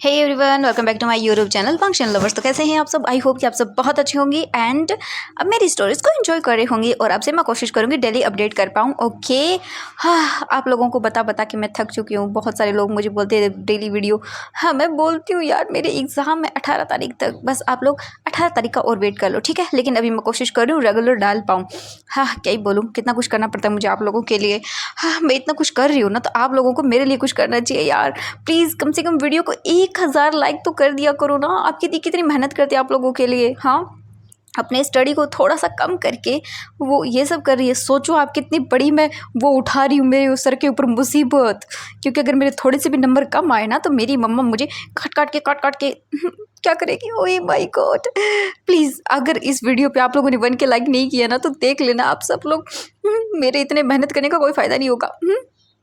Hey everyone, welcome back to my YouTube channel function lovers. तो कैसे हैं आप सब? आई होप कि आप सब बहुत अच्छे होंगे एंड अब मेरी स्टोरीज को एंजॉय कर रहे होंगे। और अब से मैं कोशिश करूंगी डेली अपडेट कर पाऊँ। ओके, हाँ, आप लोगों को बता बता के मैं थक चुकी हूँ। बहुत सारे लोग मुझे बोलते हैं डेली वीडियो। हाँ, मैं बोलती हूँ यार मेरे एग्ज़ाम है 18 तारीख तक, बस आप लोग 18 तारीख का और वेट कर लो, ठीक है। लेकिन अभी मैं कोशिश कर रही हूँ रेगुलर डाल पाऊँ। हाँ, क्या ही बोलूँ, कितना कुछ करना पड़ता है मुझे आप लोगों के लिए। हाँ, मैं इतना कुछ कर रही हूँ ना, तो आप लोगों को मेरे लिए कुछ करना चाहिए यार। प्लीज़ कम से कम वीडियो को 1000 लाइक तो कर दिया करो ना। आप कितनी मेहनत करते हैं आप लोगों के लिए। हाँ, अपने स्टडी को थोड़ा सा कम करके वो ये सब कर रही है। सोचो आप कितनी बड़ी मैं वो उठा रही हूँ, मेरे सर के ऊपर मुसीबत। क्योंकि अगर मेरे थोड़े से भी नंबर कम आए ना, तो मेरी मम्मा मुझे काट काट के क्या करेगी। ओए माय गॉड, प्लीज़ अगर इस वीडियो पे आप लोगों ने 1K लाइक नहीं किया ना, तो देख लेना आप सब लोग। मेरे इतने मेहनत करने का कोई फ़ायदा नहीं होगा।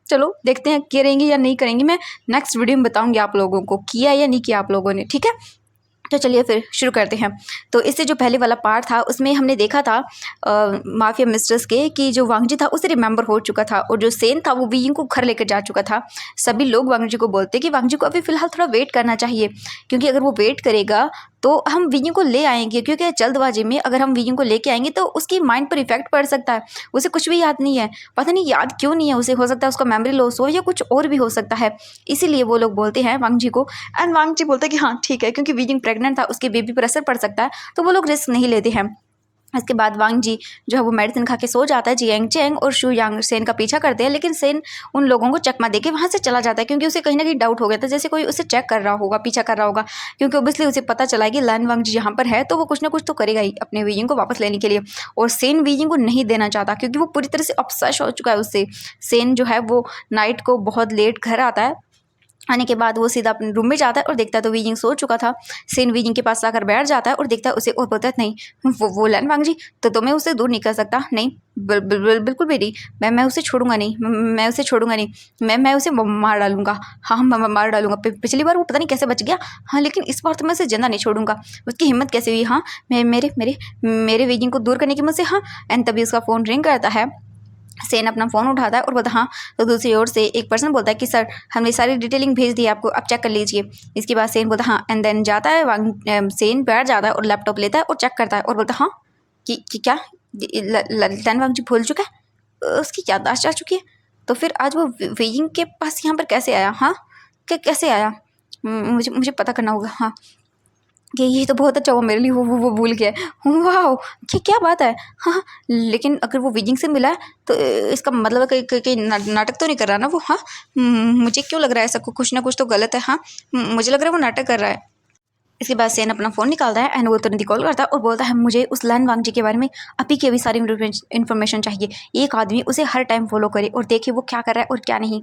चलो देखते हैं करेंगी या नहीं करेंगी। मैं नेक्स्ट वीडियो में बताऊंगी आप लोगों को किया या नहीं किया आप लोगों ने, ठीक है। तो चलिए फिर शुरू करते हैं। तो इससे जो पहले वाला पार्ट था उसमें हमने देखा था माफिया मिस्ट्रेस के कि जो वांगजी था उसे रिमेंबर हो चुका था, और जो सेन था वो वीइंग को घर लेकर जा चुका था। सभी लोग वांगजी को बोलते कि वांगजी को अभी फ़िलहाल थोड़ा वेट करना चाहिए, क्योंकि अगर वो वेट करेगा तो हम वीइंग को ले आएंगे। क्योंकि जल्दबाजी में अगर हम वीइंग को लेके आएंगे तो उसकी माइंड पर इफेक्ट पड़ सकता है। उसे कुछ भी याद नहीं है, पता नहीं याद क्यों नहीं है उसे। हो सकता है उसका मेमोरी लॉस हो या कुछ और भी हो सकता है। इसीलिए वो लोग बोलते हैं वांगजी को। एंड वांगजी बोलता है कि हाँ ठीक है, क्योंकि वीइंग प्रेग्नेंट था, उसके बेबी पर असर पड़ सकता है, तो वो लोग रिस्क नहीं लेते हैं। इसके बाद वांगजी जो है वो मेडिसिन खा के सो जाता है। जियांग चैंग और शू यांग सेन का पीछा करते हैं, लेकिन सेन उन लोगों को चकमा देके वहाँ से चला जाता है, क्योंकि उसे कहीं ना कहीं डाउट हो गया था, जैसे कोई उसे चेक कर रहा होगा, पीछा कर रहा होगा। क्योंकि ऑब्वियसली उसे पता चला कि लन वांगजी यहाँ पर है, तो वो कुछ ना कुछ तो करेगा ही अपने वीइंग को वापस लेने के लिए। और सेन वीइंग को नहीं देना चाहता, क्योंकि वो पूरी तरह से ऑब्सेस हो चुका है उससे। सेन जो है वो नाइट को बहुत लेट घर आता है। आने के बाद वो सीधा अपने रूम में जाता है और देखता है तो वीजिंग सो चुका था। सेन वीजिंग के पास जाकर बैठ जाता है और देखता है उसे, और बोलता है नहीं, वो लन वांगजी तो मैं उसे दूर नहीं कर सकता। नहीं, बिल्कुल भी नहीं। मैं उसे छोड़ूंगा नहीं, मैं उसे छोड़ूंगा नहीं। मैं उसे मार डालूंगा। हाँ, मैं मार डालूंगा। पिछली बार वो पता नहीं कैसे बच गया। हाँ, लेकिन इस बार तो मैं उसे जिंदा नहीं छोड़ूंगा। उसकी हिम्मत कैसे हुई। हाँ, मैं मेरे वीजिंग को दूर करने की मुझसे। हाँ, एंड तभी उसका फ़ोन रिंग करता है। सेन अपना फ़ोन उठाता है और बोलता हाँ। तो दूसरी ओर से एक पर्सन बोलता है कि सर हमने सारी डिटेलिंग भेज दी है आपको, आप चेक कर लीजिए। इसके बाद सेन बोलता हाँ, एंड देन जाता है सेन बैठ जाता है और लैपटॉप लेता है और चेक करता है और बोलता हाँ कि क्या लन वांगजी भूल चुका है, उसकी याददाश्त जा चुकी है। तो फिर आज वो वेइंग के पास यहाँ पर कैसे आया। हाँ, कैसे आया, मुझे पता करना होगा। हाँ, ये तो बहुत अच्छा हुआ मेरे लिए, वो भूल गया। वाह, क्या बात है। हाँ, लेकिन अगर वो वीजिंग से मिला है तो इसका मतलब है कहीं नाटक तो नहीं कर रहा ना वो। हाँ, मुझे क्यों लग रहा है ऐसा, कुछ ना कुछ तो गलत है। हाँ, मुझे लग रहा है वो नाटक कर रहा है। इसके बाद सेन अपना फ़ोन निकालता है एंड वो तुरंत ही कॉल करता है और बोलता है मुझे उस लन वांगजी के बारे में अभी की अभी सारी इन्फॉर्मेशन चाहिए। एक आदमी उसे हर टाइम फॉलो करे और देखे वो क्या कर रहा है और क्या नहीं।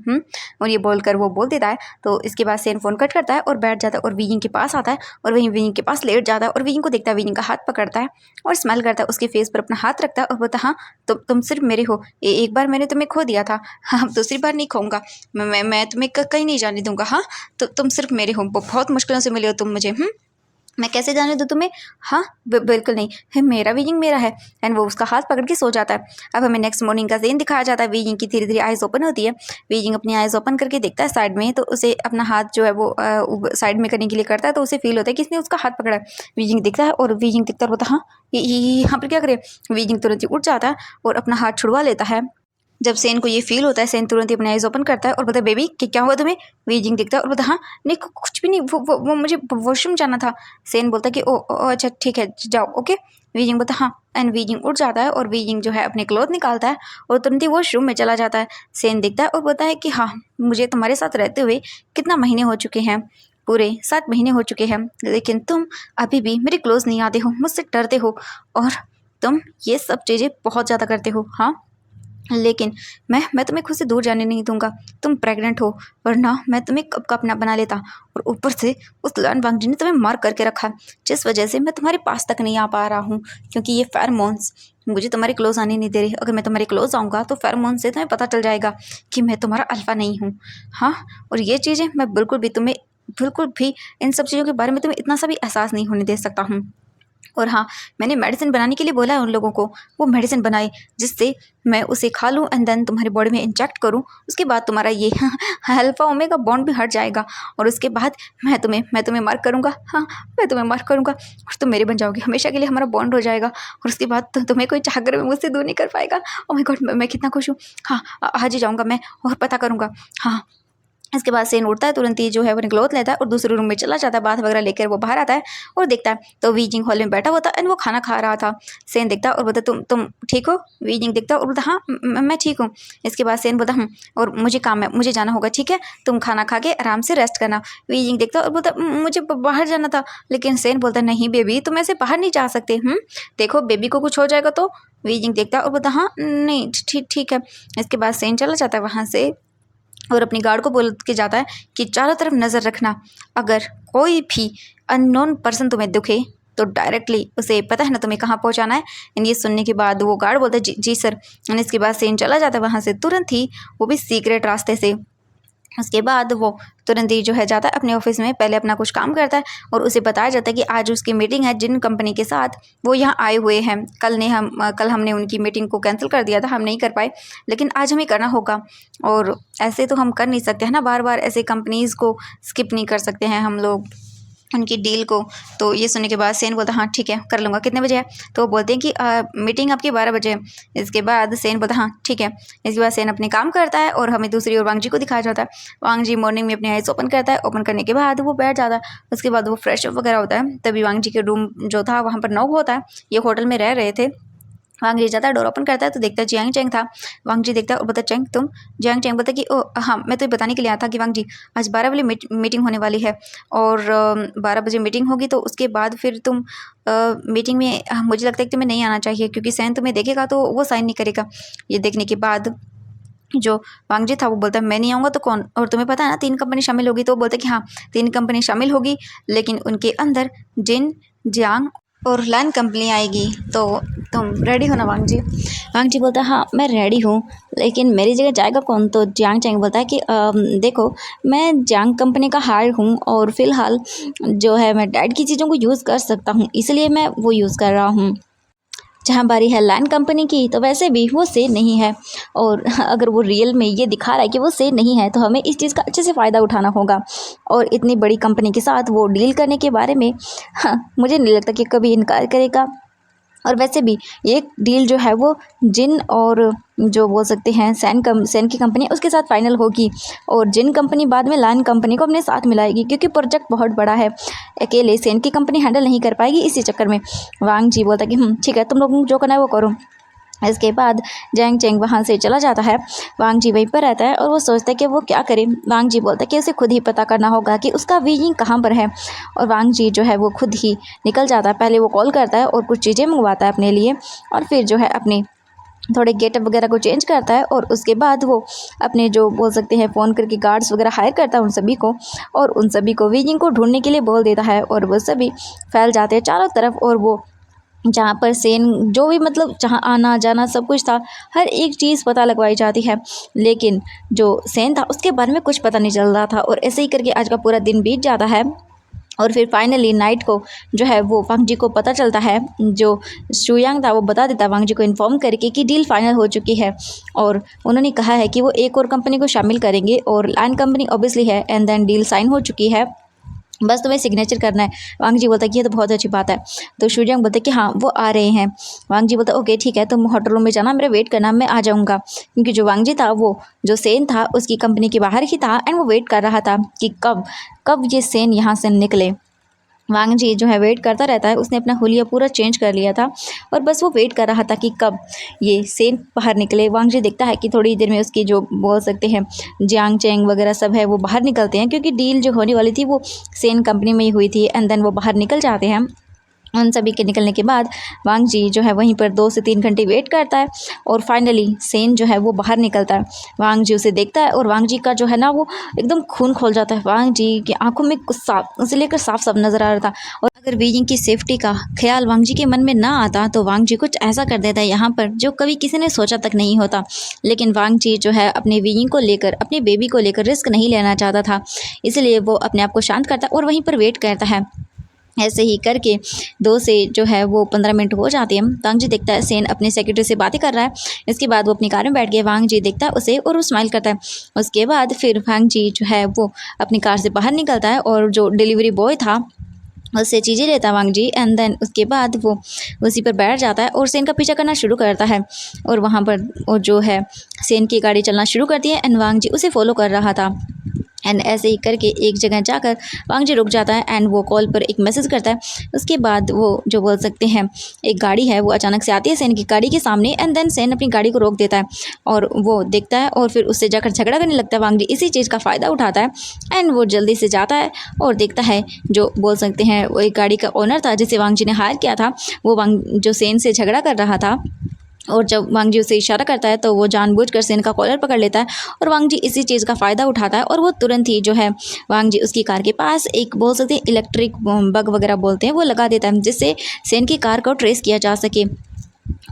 और ये बोलकर वो बोल देता है। तो इसके बाद सेन फ़ोन कट करता है और बैठ जाता है और वीजिंग के पास आता है और वहीं वीजिंग के पास लेट जाता है और वीजिंग को देखता है। वीजिंग का हाथ पकड़ता है और स्माइल करता है, उसके फेस पर अपना हाथ रखता है और बोलता है हाँ, तुम सिर्फ मेरे हो। एक बार मैंने तुम्हें खो दिया था, हाँ दूसरी बार नहीं खोऊंगा। मैं तुम्हें कहीं नहीं जाने दूंगा। हाँ, तो तुम सिर्फ मेरे हो, बहुत मुश्किलों से मिले हो तुम मुझे। मैं कैसे जाने दूँ तुम्हें। हाँ, बिल्कुल नहीं है, मेरा वीजिंग मेरा है। एंड वो उसका हाथ पकड़ के सो जाता है। अब हमें नेक्स्ट मॉर्निंग का सीन दिखाया जाता है। वीजिंग की धीरे धीरे आइज़ ओपन होती है। वीजिंग अपनी आइज़ ओपन करके देखता है साइड में, तो उसे अपना हाथ जो है वो साइड में करने के लिए करता है, तो उसे फील होता है कि इसने उसका हाथ पकड़ा है। वीजिंग दिखता है और वीजिंग दिखता है, होता हाँ ये यहाँ पर क्या करे। वीजिंग तुरंत ही उठ जाता है और अपना हाथ छुड़वा लेता है। जब सेन को ये फील होता है, सेन तुरंत ही अपने आइज ओपन करता है और बोलता है बेबी कि क्या हुआ तुम्हें। वीजिंग दिखता है और बोलता हाँ नहीं, कुछ भी नहीं, वो मुझे वॉशरूम जाना था। सेन बोलता है कि ओ अच्छा ठीक है जाओ, ओके। वीजिंग बोलता हाँ, एंड वीजिंग उठ जाता है और वीजिंग जो है अपने क्लोथ निकालता है और तुरंत ही वॉशरूम में चला जाता है। सेन दिखता है और बोलता है कि हाँ, मुझे तुम्हारे साथ रहते हुए कितना महीने हो चुके हैं, पूरे 7 महीने हो चुके हैं, लेकिन तुम अभी भी मेरे क्लोज नहीं आते हो, मुझसे डरते हो और तुम ये सब चीज़ें बहुत ज़्यादा करते हो। हाँ, लेकिन मैं तुम्हें खुद से दूर जाने नहीं दूंगा। तुम प्रेग्नेंट हो, वरना मैं तुम्हें कब का अपना बना लेता। और ऊपर से उस लन वांगजी ने तुम्हें मार करके रखा, जिस वजह से मैं तुम्हारे पास तक नहीं आ पा रहा हूँ, क्योंकि ये फेरोमोन्स मुझे तुम्हारे क्लोज आने नहीं दे रही। अगर मैं तुम्हारे क्लोज आऊँगा तो फेरोमोन से तुम्हें पता चल जाएगा कि मैं तुम्हारा अल्फा नहीं हूँ। हाँ, और ये चीज़ें मैं बिल्कुल भी इन सब चीज़ों के बारे में तुम्हें इतना सा भी एहसास नहीं होने दे सकता हूँ। और हाँ, मैंने मेडिसिन बनाने के लिए बोला है उन लोगों को, वो मेडिसिन बनाए जिससे मैं उसे खा लूँ एंड देन तुम्हारी बॉडी में इंजेक्ट करूँ। उसके बाद तुम्हारा ये अल्फा ओमेगा बॉन्ड भी हट जाएगा और उसके बाद मैं तुम्हें मार करूँगा। हाँ, मैं तुम्हें मार करूँगा और तुम मेरे बन जाओगे, हमेशा के लिए हमारा बॉन्ड हो जाएगा और उसके बाद तुम्हें कोई चाहकर भी मुझसे दूर नहीं कर पाएगा। ओह माय गॉड, मैं कितना खुश हूँ। हाँ, आज ही जाऊँगा मैं और पता करूँगा। हाँ, इसके बाद सेन उठता है, तुरंत ही जो है वो क्लॉथ लेता है और दूसरे रूम में चला जाता है, बाथ वगैरह लेकर वो बाहर आता है और देखता है तो वीजिंग हॉल में बैठा हुआ था एंड वो खाना खा रहा था। सेन देखता है और बोलता तुम ठीक हो? वीजिंग देखता है और बोलता हाँ मैं ठीक हूँ। इसके बाद सेन बोलता और मुझे काम है, मुझे जाना होगा, ठीक है तुम खाना खा के आराम से रेस्ट करना। वीजिंग देखता है और बोलता मुझे बाहर जाना था। लेकिन सेन बोलता नहीं बेबी, तुम ऐसे बाहर नहीं जा सकते। देखो बेबी को कुछ हो जाएगा तो। वीजिंग देखता है और बोलता हाँ नहीं ठीक है। इसके बाद सेन चला जाता है वहाँ से और अपनी गार्ड को बोल के जाता है कि चारों तरफ नज़र रखना, अगर कोई भी अननोन पर्सन तुम्हें दिखे तो डायरेक्टली उसे पता है ना तुम्हें कहाँ पहुँचाना है। एंड ये सुनने के बाद वो गार्ड बोलता है जी सर। एंड इसके बाद सेन चला जाता है वहाँ से तुरंत ही, वो भी सीक्रेट रास्ते से। उसके बाद वो तुरंत ही जो है जाता है अपने ऑफिस में, पहले अपना कुछ काम करता है और उसे बताया जाता है कि आज उसकी मीटिंग है जिन कंपनी के साथ वो यहाँ आए हुए हैं। कल हमने उनकी मीटिंग को कैंसिल कर दिया था, हम नहीं कर पाए, लेकिन आज हमें करना होगा। और ऐसे तो हम कर नहीं सकते हैं ना, बार बार ऐसे कंपनीज़ को स्किप नहीं कर सकते हैं हम लोग उनकी डील को। तो ये सुनने के बाद सेन बोलता हाँ ठीक है कर लूँगा, कितने बजे है? तो वो बोलते हैं कि मीटिंग आपकी 12 बजे है। इसके बाद सेन बोलता हाँ ठीक है। इसके बाद सेन अपने काम करता है और हमें दूसरी ओर वांग जी को दिखाया जाता है। वांग जी मॉर्निंग में अपने आइज़ ओपन करता है, ओपन करने के बाद वो बैठ जाता है। उसके बाद वो फ्रेश अप वगैरह होता है, तभी वांग जी के रूम जो था वहाँ पर नॉक होता है। ये होटल में रह रहे थे। वांग जी जाता है, डोर ओपन करता है तो देखता है जियांग चैंग था। वांग जी देखता है और बोलता है चैंग तुम? जियांग चैंग बोलता है कि ओ हाँ, मैं तो ये बताने के लिए आया था कि वांग जी आज 12 बजे मीटिंग होने वाली है और 12 बजे मीटिंग होगी तो उसके बाद फिर तुम मीटिंग में मुझे लगता है कि तुम्हें नहीं आना चाहिए क्योंकि सैन तुम्हें देखेगा तो वो साइन नहीं करेगा। ये देखने के बाद जो वांग जी था वो बोलता है मैं नहीं आऊँगा तो कौन? और तुम्हें पता है ना 3 कंपनी शामिल होगी। तो वो बोलता है कि हाँ 3 कंपनी शामिल होगी, लेकिन उनके अंदर जिन, जियांग और लैन कंपनी आएगी। तो तुम रेडी हो ना वांग जी? वांग जी बोलता है हाँ मैं रेडी हूँ, लेकिन मेरी जगह जाएगा कौन? तो जियांग चैंग बोलता है कि देखो मैं जियांग कंपनी का हायर हूँ और फिलहाल जो है मैं डैड की चीज़ों को यूज़ कर सकता हूँ, इसलिए मैं वो यूज़ कर रहा हूँ। जहाँ बारी है लैंड कंपनी की तो वैसे भी वो सेल नहीं है, और अगर वो रियल में ये दिखा रहा है कि वो सेल नहीं है तो हमें इस चीज़ का अच्छे से फ़ायदा उठाना होगा। और इतनी बड़ी कंपनी के साथ वो डील करने के बारे में मुझे नहीं लगता कि कभी इनकार करेगा। और वैसे भी ये डील जो है वो जिन और जो बोल सकते हैं सैन की कंपनी उसके साथ फाइनल होगी, और जिन कंपनी बाद में लैन कंपनी को अपने साथ मिलाएगी क्योंकि प्रोजेक्ट बहुत बड़ा है, अकेले सैन की कंपनी हैंडल नहीं कर पाएगी। इसी चक्कर में वांग जी बोलता कि ठीक है तुम लोग जो करना है वो करो। इसके बाद जैंग चेंग वहाँ से चला जाता है। वांग जी वहीं पर रहता है और वो सोचता है कि वो क्या करे। वांग जी बोलता है कि उसे खुद ही पता करना होगा कि उसका वीजिंग कहाँ पर है, और वांग जी जो है वो खुद ही निकल जाता है। पहले वो कॉल करता है और कुछ चीज़ें मंगवाता है अपने लिए, और फिर जो है अपने थोड़े गेटअप वगैरह को चेंज करता है, और उसके बाद वो अपने जो बोल सकते हैं फ़ोन करके गार्ड्स वगैरह हायर करता है उन सभी को, और उन सभी को वीजिंग को ढूंढने के लिए बोल देता है। और वो सभी फैल जाते हैं चारों तरफ, और वो जहाँ पर सेन जो भी मतलब जहाँ आना जाना सब कुछ था, हर एक चीज़ पता लगवाई जाती है, लेकिन जो सेन था उसके बारे में कुछ पता नहीं चल रहा था। और ऐसे ही करके आज का पूरा दिन बीत जाता है, और फिर फाइनली नाइट को जो है वो वांग जी को पता चलता है। जो शुयांग था वो बता देता है वांग जी को इन्फॉर्म करके कि डील फाइनल हो चुकी है, और उन्होंने कहा है कि वो एक और कंपनी को शामिल करेंगे, और लैंड कंपनी ऑब्वियसली है, एंड देन डील साइन हो चुकी है, बस तुम्हें सिग्नेचर करना है। वांग जी बोलता है कि ये तो बहुत अच्छी बात है। तो शुयांग बोलता है कि हाँ वो आ रहे हैं। वांग जी बोलता है ओके ठीक है, तुम होटल रूम में जाना, मेरे वेट करना, मैं आ जाऊँगा। क्योंकि जो वांग जी था वो जो सेन था उसकी कंपनी के बाहर ही था, एंड वो वेट कर रहा था कि कब कब ये सेन यहाँ से निकले। वांग जी जो है वेट करता रहता है, उसने अपना हुलिया पूरा चेंज कर लिया था, और बस वो वेट कर रहा था कि कब ये सेन बाहर निकले। वांग जी देखता है कि थोड़ी देर में उसकी जो बोल सकते हैं जियांग चेंग वगैरह सब है वो बाहर निकलते हैं, क्योंकि डील जो होने वाली थी वो सेन कंपनी में ही हुई थी, एंड देन वो बाहर निकल जाते हैं। उन सभी के निकलने के बाद वांग जी जो है वहीं पर 2 से 3 घंटे वेट करता है, और फाइनली सेन जो है वो बाहर निकलता है। वांग जी उसे देखता है, और वांग जी का जो है ना वो एकदम खून खोल जाता है। वांग जी की आंखों में गुस्सा उसे लेकर साफ साफ नजर आ रहा था, और अगर बीजिंग की सेफ्टी का ख्याल वांग जी के मन में ना आता तो वांग जी कुछ ऐसा कर देता है यहाँ पर जो कभी किसी ने सोचा तक नहीं होता। लेकिन वांग जी जो है अपने बीजिंग को लेकर, अपने बेबी को लेकर रिस्क नहीं लेना चाहता था, इसलिए वो अपने आप को शांत करता है और वहीं पर वेट करता है। ऐसे ही करके 2 से जो है वो 15 मिनट हो जाते हैं। वांग जी देखता है सेन अपने सेक्रेटरी से बातें कर रहा है। इसके बाद वो अपनी कार में बैठ के वांग जी देखता है उसे और वो स्माइल करता है। उसके बाद फिर वांग जी जो है वो अपनी कार से बाहर निकलता है और जो डिलीवरी बॉय था उससे चीज़ें लेता है वांग जी। एंड देन उसके बाद वो उसी पर बैठ जाता है और सेन का पीछा करना शुरू करता है। और वहाँ पर वो जो है सेन की गाड़ी चलना शुरू करती है एंड वांग जी उसे फॉलो कर रहा था। एंड ऐसे ही करके एक जगह जाकर वांग जी रुक जाता है एंड वो कॉल पर एक मैसेज करता है। उसके बाद वो जो बोल सकते हैं एक गाड़ी है वो अचानक से आती है सेन की गाड़ी के सामने। एंड देन सेन अपनी गाड़ी को रोक देता है और वो देखता है और फिर उससे जाकर झगड़ा करने लगता है। वांग जी इसी चीज़ का फ़ायदा उठाता है एंड वो जल्दी से जाता है और देखता है जो बोल सकते हैं वो एक गाड़ी का ओनर था जिसे वांग जी ने हायर किया था, वो वांग जो सेन से झगड़ा कर रहा था। और जब वांग जी उसे इशारा करता है तो वो जानबूझकर सेन का कॉलर पकड़ लेता है और वांग जी इसी चीज़ का फ़ायदा उठाता है और वो तुरंत ही जो है वांग जी उसकी कार के पास एक बोल सकते हैं इलेक्ट्रिक बग वगैरह बोलते हैं वो लगा देता है जिससे सेन की कार को ट्रेस किया जा सके।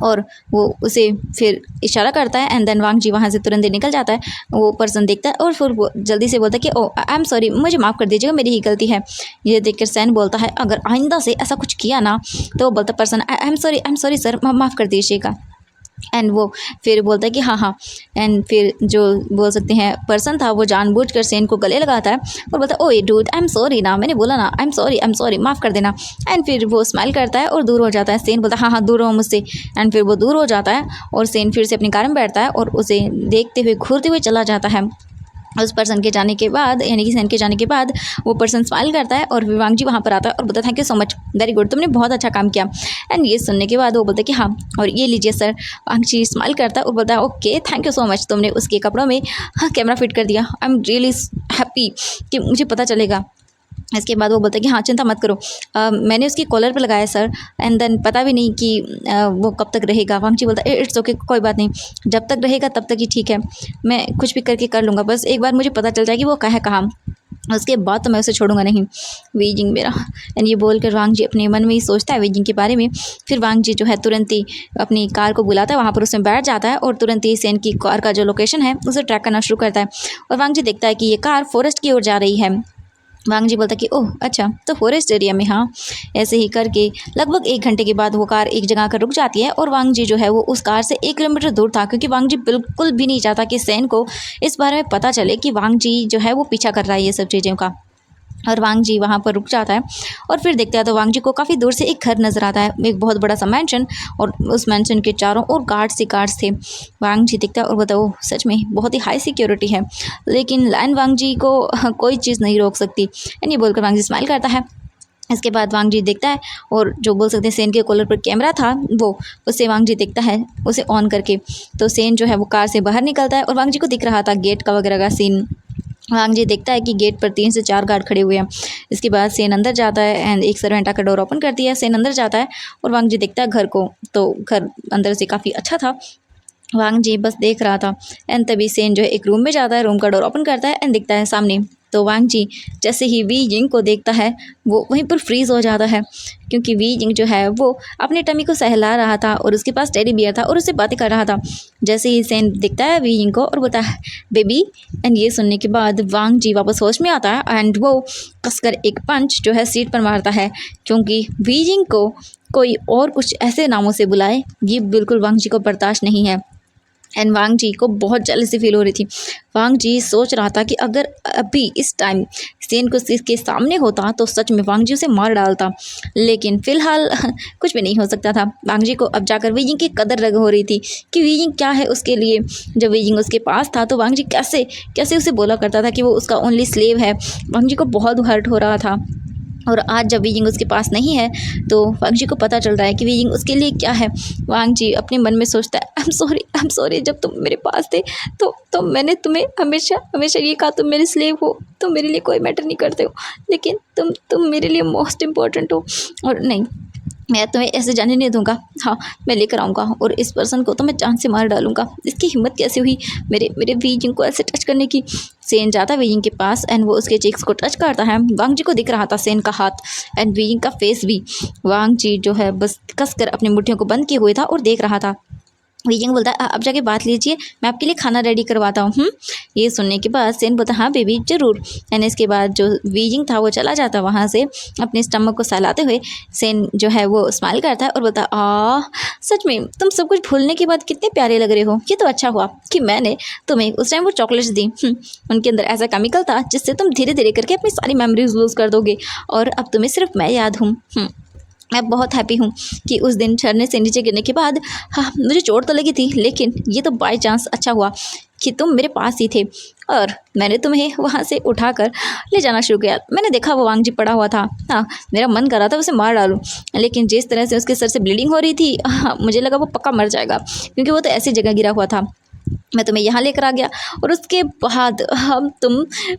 और वो उसे फिर इशारा करता है एंड देन वांग जी वहाँ से तुरंत ही निकल जाता है। वो पर्सन देखता है और फिर वो जल्दी से बोलता है कि ओ आई एम सॉरी, मुझे माफ़ कर दीजिएगा, मेरी ही गलती है। ये देखकर सैन बोलता है अगर आइंदा से ऐसा कुछ किया ना, तो वो बोलता person I am sorry sir, माफ़ कर दीजिएगा। एंड वो फिर बोलता है कि हाँ हाँ। एंड फिर जो बोल सकते हैं पर्सन था वो जानबूझकर सेन को गले लगाता है और बोलता है ओए डूड आई एम सॉरी ना, मैंने बोला ना आई एम सॉरी, माफ़ कर देना। एंड फिर वो स्माइल करता है और दूर हो जाता है। सेन बोलता है हाँ हाँ दूर हो मुझसे। एंड फिर वो दूर हो जाता है और सेन फिर से अपनी कार में बैठता है और उसे देखते हुए घूरते हुए चला जाता है। उस पर्सन के जाने के बाद यानी कि सेन के जाने के बाद वो पर्सन स्माइल करता है और फिर वांग जी वहाँ पर आता है और बोलता है thank you so much, very good, तुमने बहुत अच्छा काम किया। एंड ये सुनने के बाद वो बोलता है कि हाँ और ये लीजिए सर। वांग जी स्माइल करता है और बोलता है okay thank you so much, तुमने उसके कपड़ों में हाँ कैमरा फिट कर दिया, आई एम रियली हैप्पी कि मुझे पता चलेगा। इसके बाद वो बोलता है कि हाँ चिंता मत करो, मैंने उसकी कॉलर पे लगाया सर। एंड देन पता भी नहीं कि वो कब तक रहेगा। वांग जी बोलता है इट्स ओके, कोई बात नहीं, जब तक रहेगा तब तक ही ठीक है, मैं कुछ भी करके कर लूँगा, बस एक बार मुझे पता चल जाए कि वो है कहाँ, उसके बाद तो मैं उसे छोड़ूंगा नहीं, वीजिंग मेरा। एंड ये बोलकर वांग जी अपने मन में ही सोचता है वीजिंग के बारे में। फिर वांग जी जो है तुरंत ही अपनी कार को बुलाता है, वहाँ पर उसमें बैठ जाता है और तुरंत ही सेन की कार का जो लोकेशन है उसे ट्रैक करना शुरू करता है। और वांग जी देखता है कि ये कार फॉरेस्ट की ओर जा रही है। वांग जी बोलता कि ओह अच्छा, तो फॉरेस्ट एरिया में। हाँ। ऐसे ही करके लगभग 1 घंटे के बाद वो कार एक जगह कर रुक जाती है और वांग जी जो है वो उस कार से 1 किलोमीटर दूर था, क्योंकि वांग जी बिल्कुल भी नहीं चाहता कि सेन को इस बारे में पता चले कि वांग जी जो है वो पीछा कर रहा है ये सब चीज़ों का। और वांग जी वहाँ पर रुक जाता है और फिर देखता है तो वांग जी को काफ़ी दूर से एक घर नज़र आता है, एक बहुत बड़ा सा मैंशन, और उस मैंशन के चारों ओर गार्ड्स ही गार्ड्स थे। वांग जी देखता है और बताओ सच में बहुत ही हाई सिक्योरिटी है, लेकिन लाइन वांग जी को कोई चीज़ नहीं रोक सकती। एंड ये बोलकर वांग जी स्माइल करता है। इसके बाद वांग जी देखता है और जो बोल सकते हैं सेन के कॉलर पर कैमरा था वो, उससे वांग जी देखता है उसे ऑन करके। तो सेन जो है वो कार से बाहर निकलता है और वांग जी को दिख रहा था गेट का वगैरह का सीन। वांग जी देखता है कि गेट पर 3 से 4 गार्ड खड़े हुए हैं। इसके बाद सेन अंदर जाता है एंड एक सर्वेंट आकर डोर ओपन करती है। सेन अंदर जाता है और वांग जी देखता है घर को, तो घर अंदर से काफ़ी अच्छा था। वांग जी बस देख रहा था एंड तभी सेन जो है एक रूम में जाता है, रूम का डोर ओपन करता है एंड दिखता है सामने। तो वांग जी जैसे ही वी जिंग को देखता है वो वहीं पर फ्रीज हो जाता है, क्योंकि वी जिंग जो है वो अपने टमी को सहला रहा था और उसके पास टेडी बियर था और उससे बातें कर रहा था। जैसे ही सेन दिखता है वी जिंग को और बोलता है बेबी। एंड ये सुनने के बाद वांग जी वापस होश में आता है एंड वो कसकर एक पंच जो है सीट पर मारता है, क्योंकि वी जिंग को कोई और कुछ ऐसे नामों से बुलाए ये बिल्कुल वांग जी को बर्दाश्त नहीं है। एंड वांग जी को बहुत जेलसी फील हो रही थी। वांग जी सोच रहा था कि अगर अभी इस टाइम सेन को इसके सामने होता तो सच में वांग जी उसे मार डालता, लेकिन फ़िलहाल कुछ भी नहीं हो सकता था। वांग जी को अब जाकर वीजिंग की कदर लग हो रही थी कि वीजिंग क्या है उसके लिए। जब वीजिंग उसके पास था तो वांग जी कैसे कैसे उसे बोला करता था कि वो उसका ओनली स्लेव है। वांग जी को बहुत हर्ट हो रहा था। और आज जब वीजिंग उसके पास नहीं है तो वांग जी को पता चल रहा है कि वीजिंग उसके लिए क्या है। वांग जी अपने मन में सोचता है आई एम सॉरी, जब तुम मेरे पास थे तो मैंने तुम्हें हमेशा हमेशा ये कहा तुम मेरे स्लेव हो, तुम मेरे लिए कोई मैटर नहीं करते हो, लेकिन तुम मेरे लिए मोस्ट इम्पोर्टेंट हो। और नहीं, मैं तुम्हें ऐसे जाने नहीं दूंगा। हाँ, मैं लेकर आऊँगा और इस पर्सन को तो मैं जान से मार डालूंगा। इसकी हिम्मत कैसे हुई मेरे वीजिंग को ऐसे टच करने की। सेन जाता है वीजिंग के पास एंड वो उसके चीक्स को टच करता है। वांग जी को दिख रहा था सेन का हाथ एंड वीजिंग का फेस भी। वांग जी जो है बस कसकर अपनी मुट्ठियों को बंद किए हुए था और देख रहा था। वीजिंग बोलता है अब जाके बात लीजिए, मैं आपके लिए खाना रेडी करवाता हूँ। ये सुनने के बाद सेन बोलता हाँ बेबी ज़रूर। एंड इसके बाद जो वीजिंग था वो चला जाता वहाँ से अपने स्टमक को सहलाते हुए। सेन जो है वो स्माइल करता है और बोलता है सच में तुम सब कुछ भूलने के बाद कितने प्यारे लग रहे हो। ये तो अच्छा हुआ कि मैंने तुम्हें उस टाइम वो चॉकलेट्स दी। उनके अंदर ऐसा केमिकल था जिससे तुम धीरे धीरे करके अपनी सारी मेमोरीज लूज़ कर दोगे और अब तुम्हें सिर्फ मैं याद हूँ। मैं बहुत हैप्पी हूँ कि उस दिन झरने से नीचे गिरने के बाद हाँ मुझे चोट तो लगी थी, लेकिन ये तो बाय चांस अच्छा हुआ कि तुम मेरे पास ही थे और मैंने तुम्हें वहाँ से उठाकर ले जाना शुरू किया। मैंने देखा वो वांग जी पड़ा हुआ था। हाँ मेरा मन कर रहा था उसे मार डालूं, लेकिन जिस तरह से उसके सर से ब्लीडिंग हो रही थी मुझे लगा वो पक्का मर जाएगा, क्योंकि वो तो ऐसी जगह गिरा हुआ था। मैं तुम्हें यहाँ लेकर आ गया और उसके बाद हम तुम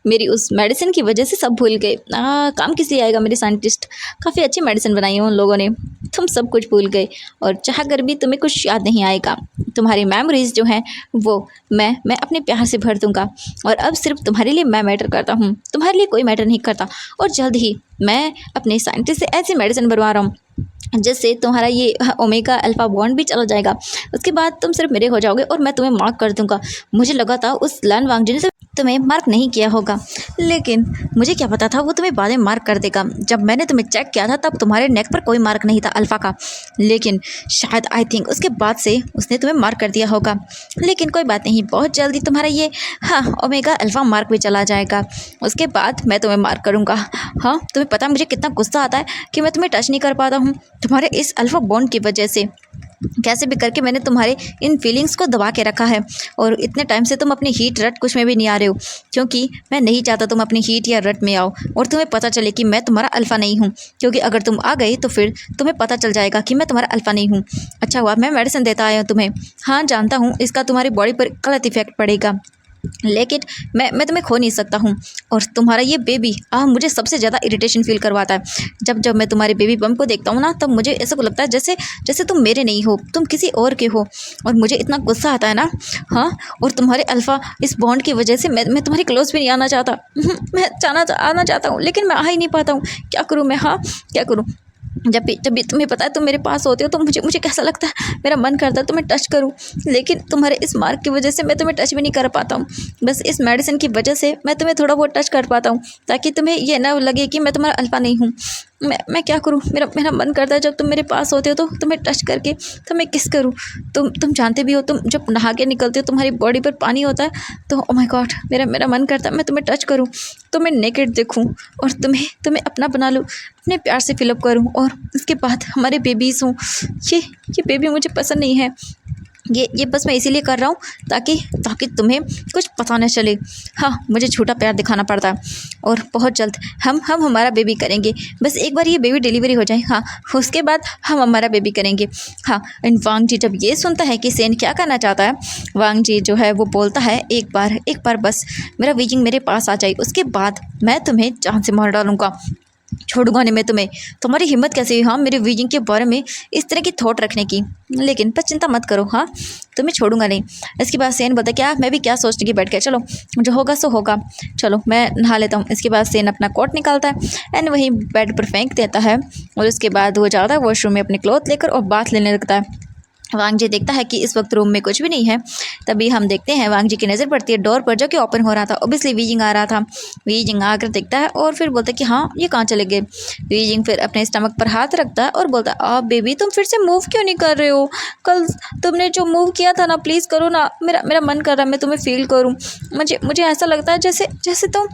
मेरी उस मेडिसिन की वजह से सब भूल गए। काम किस लिए आएगा, मेरे साइंटिस्ट काफ़ी अच्छी मेडिसिन बनाई है उन लोगों ने। तुम सब कुछ भूल गए और चाह कर भी तुम्हें कुछ याद नहीं आएगा। तुम्हारी मेमोरीज जो हैं वो मैं अपने प्यार से भर दूंगा और अब सिर्फ तुम्हारे लिए मैं मैटर करता हूँ, तुम्हारे लिए कोई मैटर नहीं करता। और जल्द ही मैं अपने साइंटिस्ट से ऐसी मेडिसिन बनवा रहा हूँ जिससे तुम्हारा ये ओमेगा अल्फा बॉन्ड भी चला जाएगा। उसके बाद तुम सिर्फ मेरे हो जाओगे और मैं तुम्हें मार्क कर दूंगा। मुझे लगा था उस लन वांग जी ने तुम्हें मार्क नहीं किया होगा, लेकिन मुझे क्या पता था वो तुम्हें बाद में मार्क कर देगा। जब मैंने तुम्हें चेक किया था तब तुम्हारे नेक पर कोई मार्क नहीं था अल्फ़ा का, लेकिन शायद आई थिंक उसके बाद से उसने तुम्हें मार्क कर दिया होगा। लेकिन कोई बात नहीं, बहुत जल्दी तुम्हारा ये ओमेगा अल्फ़ा मार्क भी चला जाएगा। उसके बाद मैं तुम्हें मार्क करूँगा। हाँ तुम्हें पता है मुझे कितना गुस्सा आता है कि मैं तुम्हें टच नहीं कर पाता हूँ तुम्हारे इस अल्फ़ा बॉन्ड की वजह से। कैसे भी करके मैंने तुम्हारे इन फीलिंग्स को दबा के रखा है और इतने टाइम से तुम अपनी हीट रट कुछ में भी नहीं आ रहे हो, क्योंकि मैं नहीं चाहता तुम अपनी हीट या रट में आओ और तुम्हें पता चले कि मैं तुम्हारा अल्फ़ा नहीं हूँ। क्योंकि अगर तुम आ गए तो फिर तुम्हें पता चल जाएगा कि मैं तुम्हारा अल्फ़ा नहीं हूँ। अच्छा हुआ मैं मेडिसिन देता आया हूँ तुम्हें। हाँ जानता हूँ इसका तुम्हारी बॉडी पर गलत इफेक्ट पड़ेगा, लेकिन मैं तुम्हें खो नहीं सकता हूँ। और तुम्हारा ये बेबी मुझे सबसे ज़्यादा इरिटेशन फील करवाता है। जब जब मैं तुम्हारे बेबी बम को देखता हूँ ना, तब मुझे ऐसा को लगता है जैसे जैसे तुम मेरे नहीं हो, तुम किसी और के हो। और मुझे इतना गुस्सा आता है ना। हाँ और तुम्हारे अल्फ़ा इस बॉन्ड की वजह से मैं तुम्हारी क्लोज भी नहीं आना चाहता। मैं आना चाहता हूँ लेकिन मैं आ ही नहीं पाता हूँ। क्या करूँ मैं, हाँ क्या करूँ। जब भी तुम्हें पता है तुम मेरे पास होते हो तो मुझे कैसा लगता है, मेरा मन करता है तुम्हें टच करूं, लेकिन तुम्हारे इस मार्क की वजह से मैं तुम्हें टच भी नहीं कर पाता हूं। बस इस मेडिसिन की वजह से मैं तुम्हें थोड़ा बहुत टच कर पाता हूं, ताकि तुम्हें ये ना लगे कि मैं तुम्हारा अल्फ़ा नहीं हूं। मैं क्या करूं, मेरा मन करता है जब तुम मेरे पास होते हो तो तुम्हें टच करके तुम्हें किस करूं। तुम जानते भी हो, तुम जब नहा के निकलते हो तुम्हारी बॉडी पर पानी होता है, तो ओ माय गॉड मेरा मन करता है मैं तुम्हें टच करूं, तुम्हें नेकेड देखूं और तुम्हें अपना बना लूं, अपने प्यार से फिलअप करूं और उसके बाद हमारे बेबीज़ हों। ये बेबी मुझे पसंद नहीं है। ये बस मैं इसीलिए कर रहा हूँ ताकि तुम्हें कुछ पता न चले। हाँ मुझे झूठा प्यार दिखाना पड़ता है और बहुत जल्द हम हमारा बेबी करेंगे। बस एक बार ये बेबी डिलीवरी हो जाए, हाँ उसके बाद हम हमारा बेबी करेंगे। हाँ एंड वांग जी जब ये सुनता है कि सेन क्या करना चाहता है, वांग जी जो है वो बोलता है एक बार बस मेरा वीजिंग मेरे पास आ जाए, उसके बाद मैं तुम्हें जान से मार डालूंगा, छोड़ूंगा नहीं मैं तुम्हें। तुम्हारी हिम्मत कैसे हुई हाँ मेरे वीजिंग के बारे में इस तरह की थॉट रखने की, लेकिन पर चिंता मत करो, हाँ तुम्हें छोड़ूंगा नहीं। इसके बाद सेन बोलता क्या मैं भी क्या सोचने की बैठ गया, चलो जो होगा सो होगा, चलो मैं नहा लेता हूँ। इसके बाद सेन अपना कोट निकालता है एंड वहीं बेड पर फेंक देता है और उसके बाद वो जाता है वॉशरूम में अपने क्लॉथ लेकर और बाथ लेने लगता है। वांग जी देखता है कि इस वक्त रूम में कुछ भी नहीं है। तभी हम देखते हैं वांग जी की नज़र पड़ती है डोर पर जो कि ओपन हो रहा था। ओबियसली वीजिंग आ रहा था। वीजिंग आकर देखता है और फिर बोलता है कि हाँ ये कहाँ चले गए। वीजिंग फिर अपने स्टमक पर हाथ रखता है और बोलता है आप बेबी तुम फिर से मूव क्यों नहीं कर रहे हो, कल तुमने जो मूव किया था ना, प्लीज़ करो ना, मेरा मन कर रहा है मैं तुम्हें फील करूँ। मुझे ऐसा लगता है जैसे तुम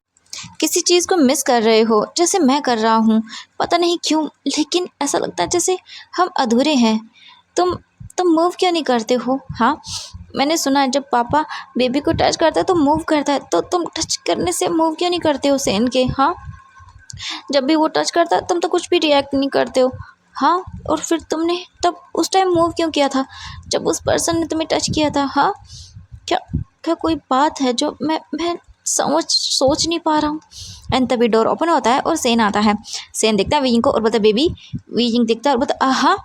किसी चीज़ को मिस कर रहे हो, जैसे मैं कर रहा हूँ, पता नहीं क्यों, लेकिन ऐसा लगता है जैसे हम अधूरे हैं। तुम मूव क्यों नहीं करते हो। हाँ मैंने सुना है जब पापा बेबी को टच करता है तो मूव करता है, तो तुम टच करने से मूव क्यों नहीं करते हो सेन के। हाँ जब भी वो टच करता है तुम तो कुछ भी रिएक्ट नहीं करते हो। हाँ और फिर तुमने तब उस टाइम मूव क्यों किया था जब उस पर्सन ने तुम्हें टच किया था। हाँ क्या क्या कोई बात है जो मैं सोच नहीं पा रहा हूँ। एंड तभी डोर ओपन होता है और सेन आता है। सेन देखता है वीजिंग को और बोलता है बेबी। वीजिंग देखता है और बोलता हाँ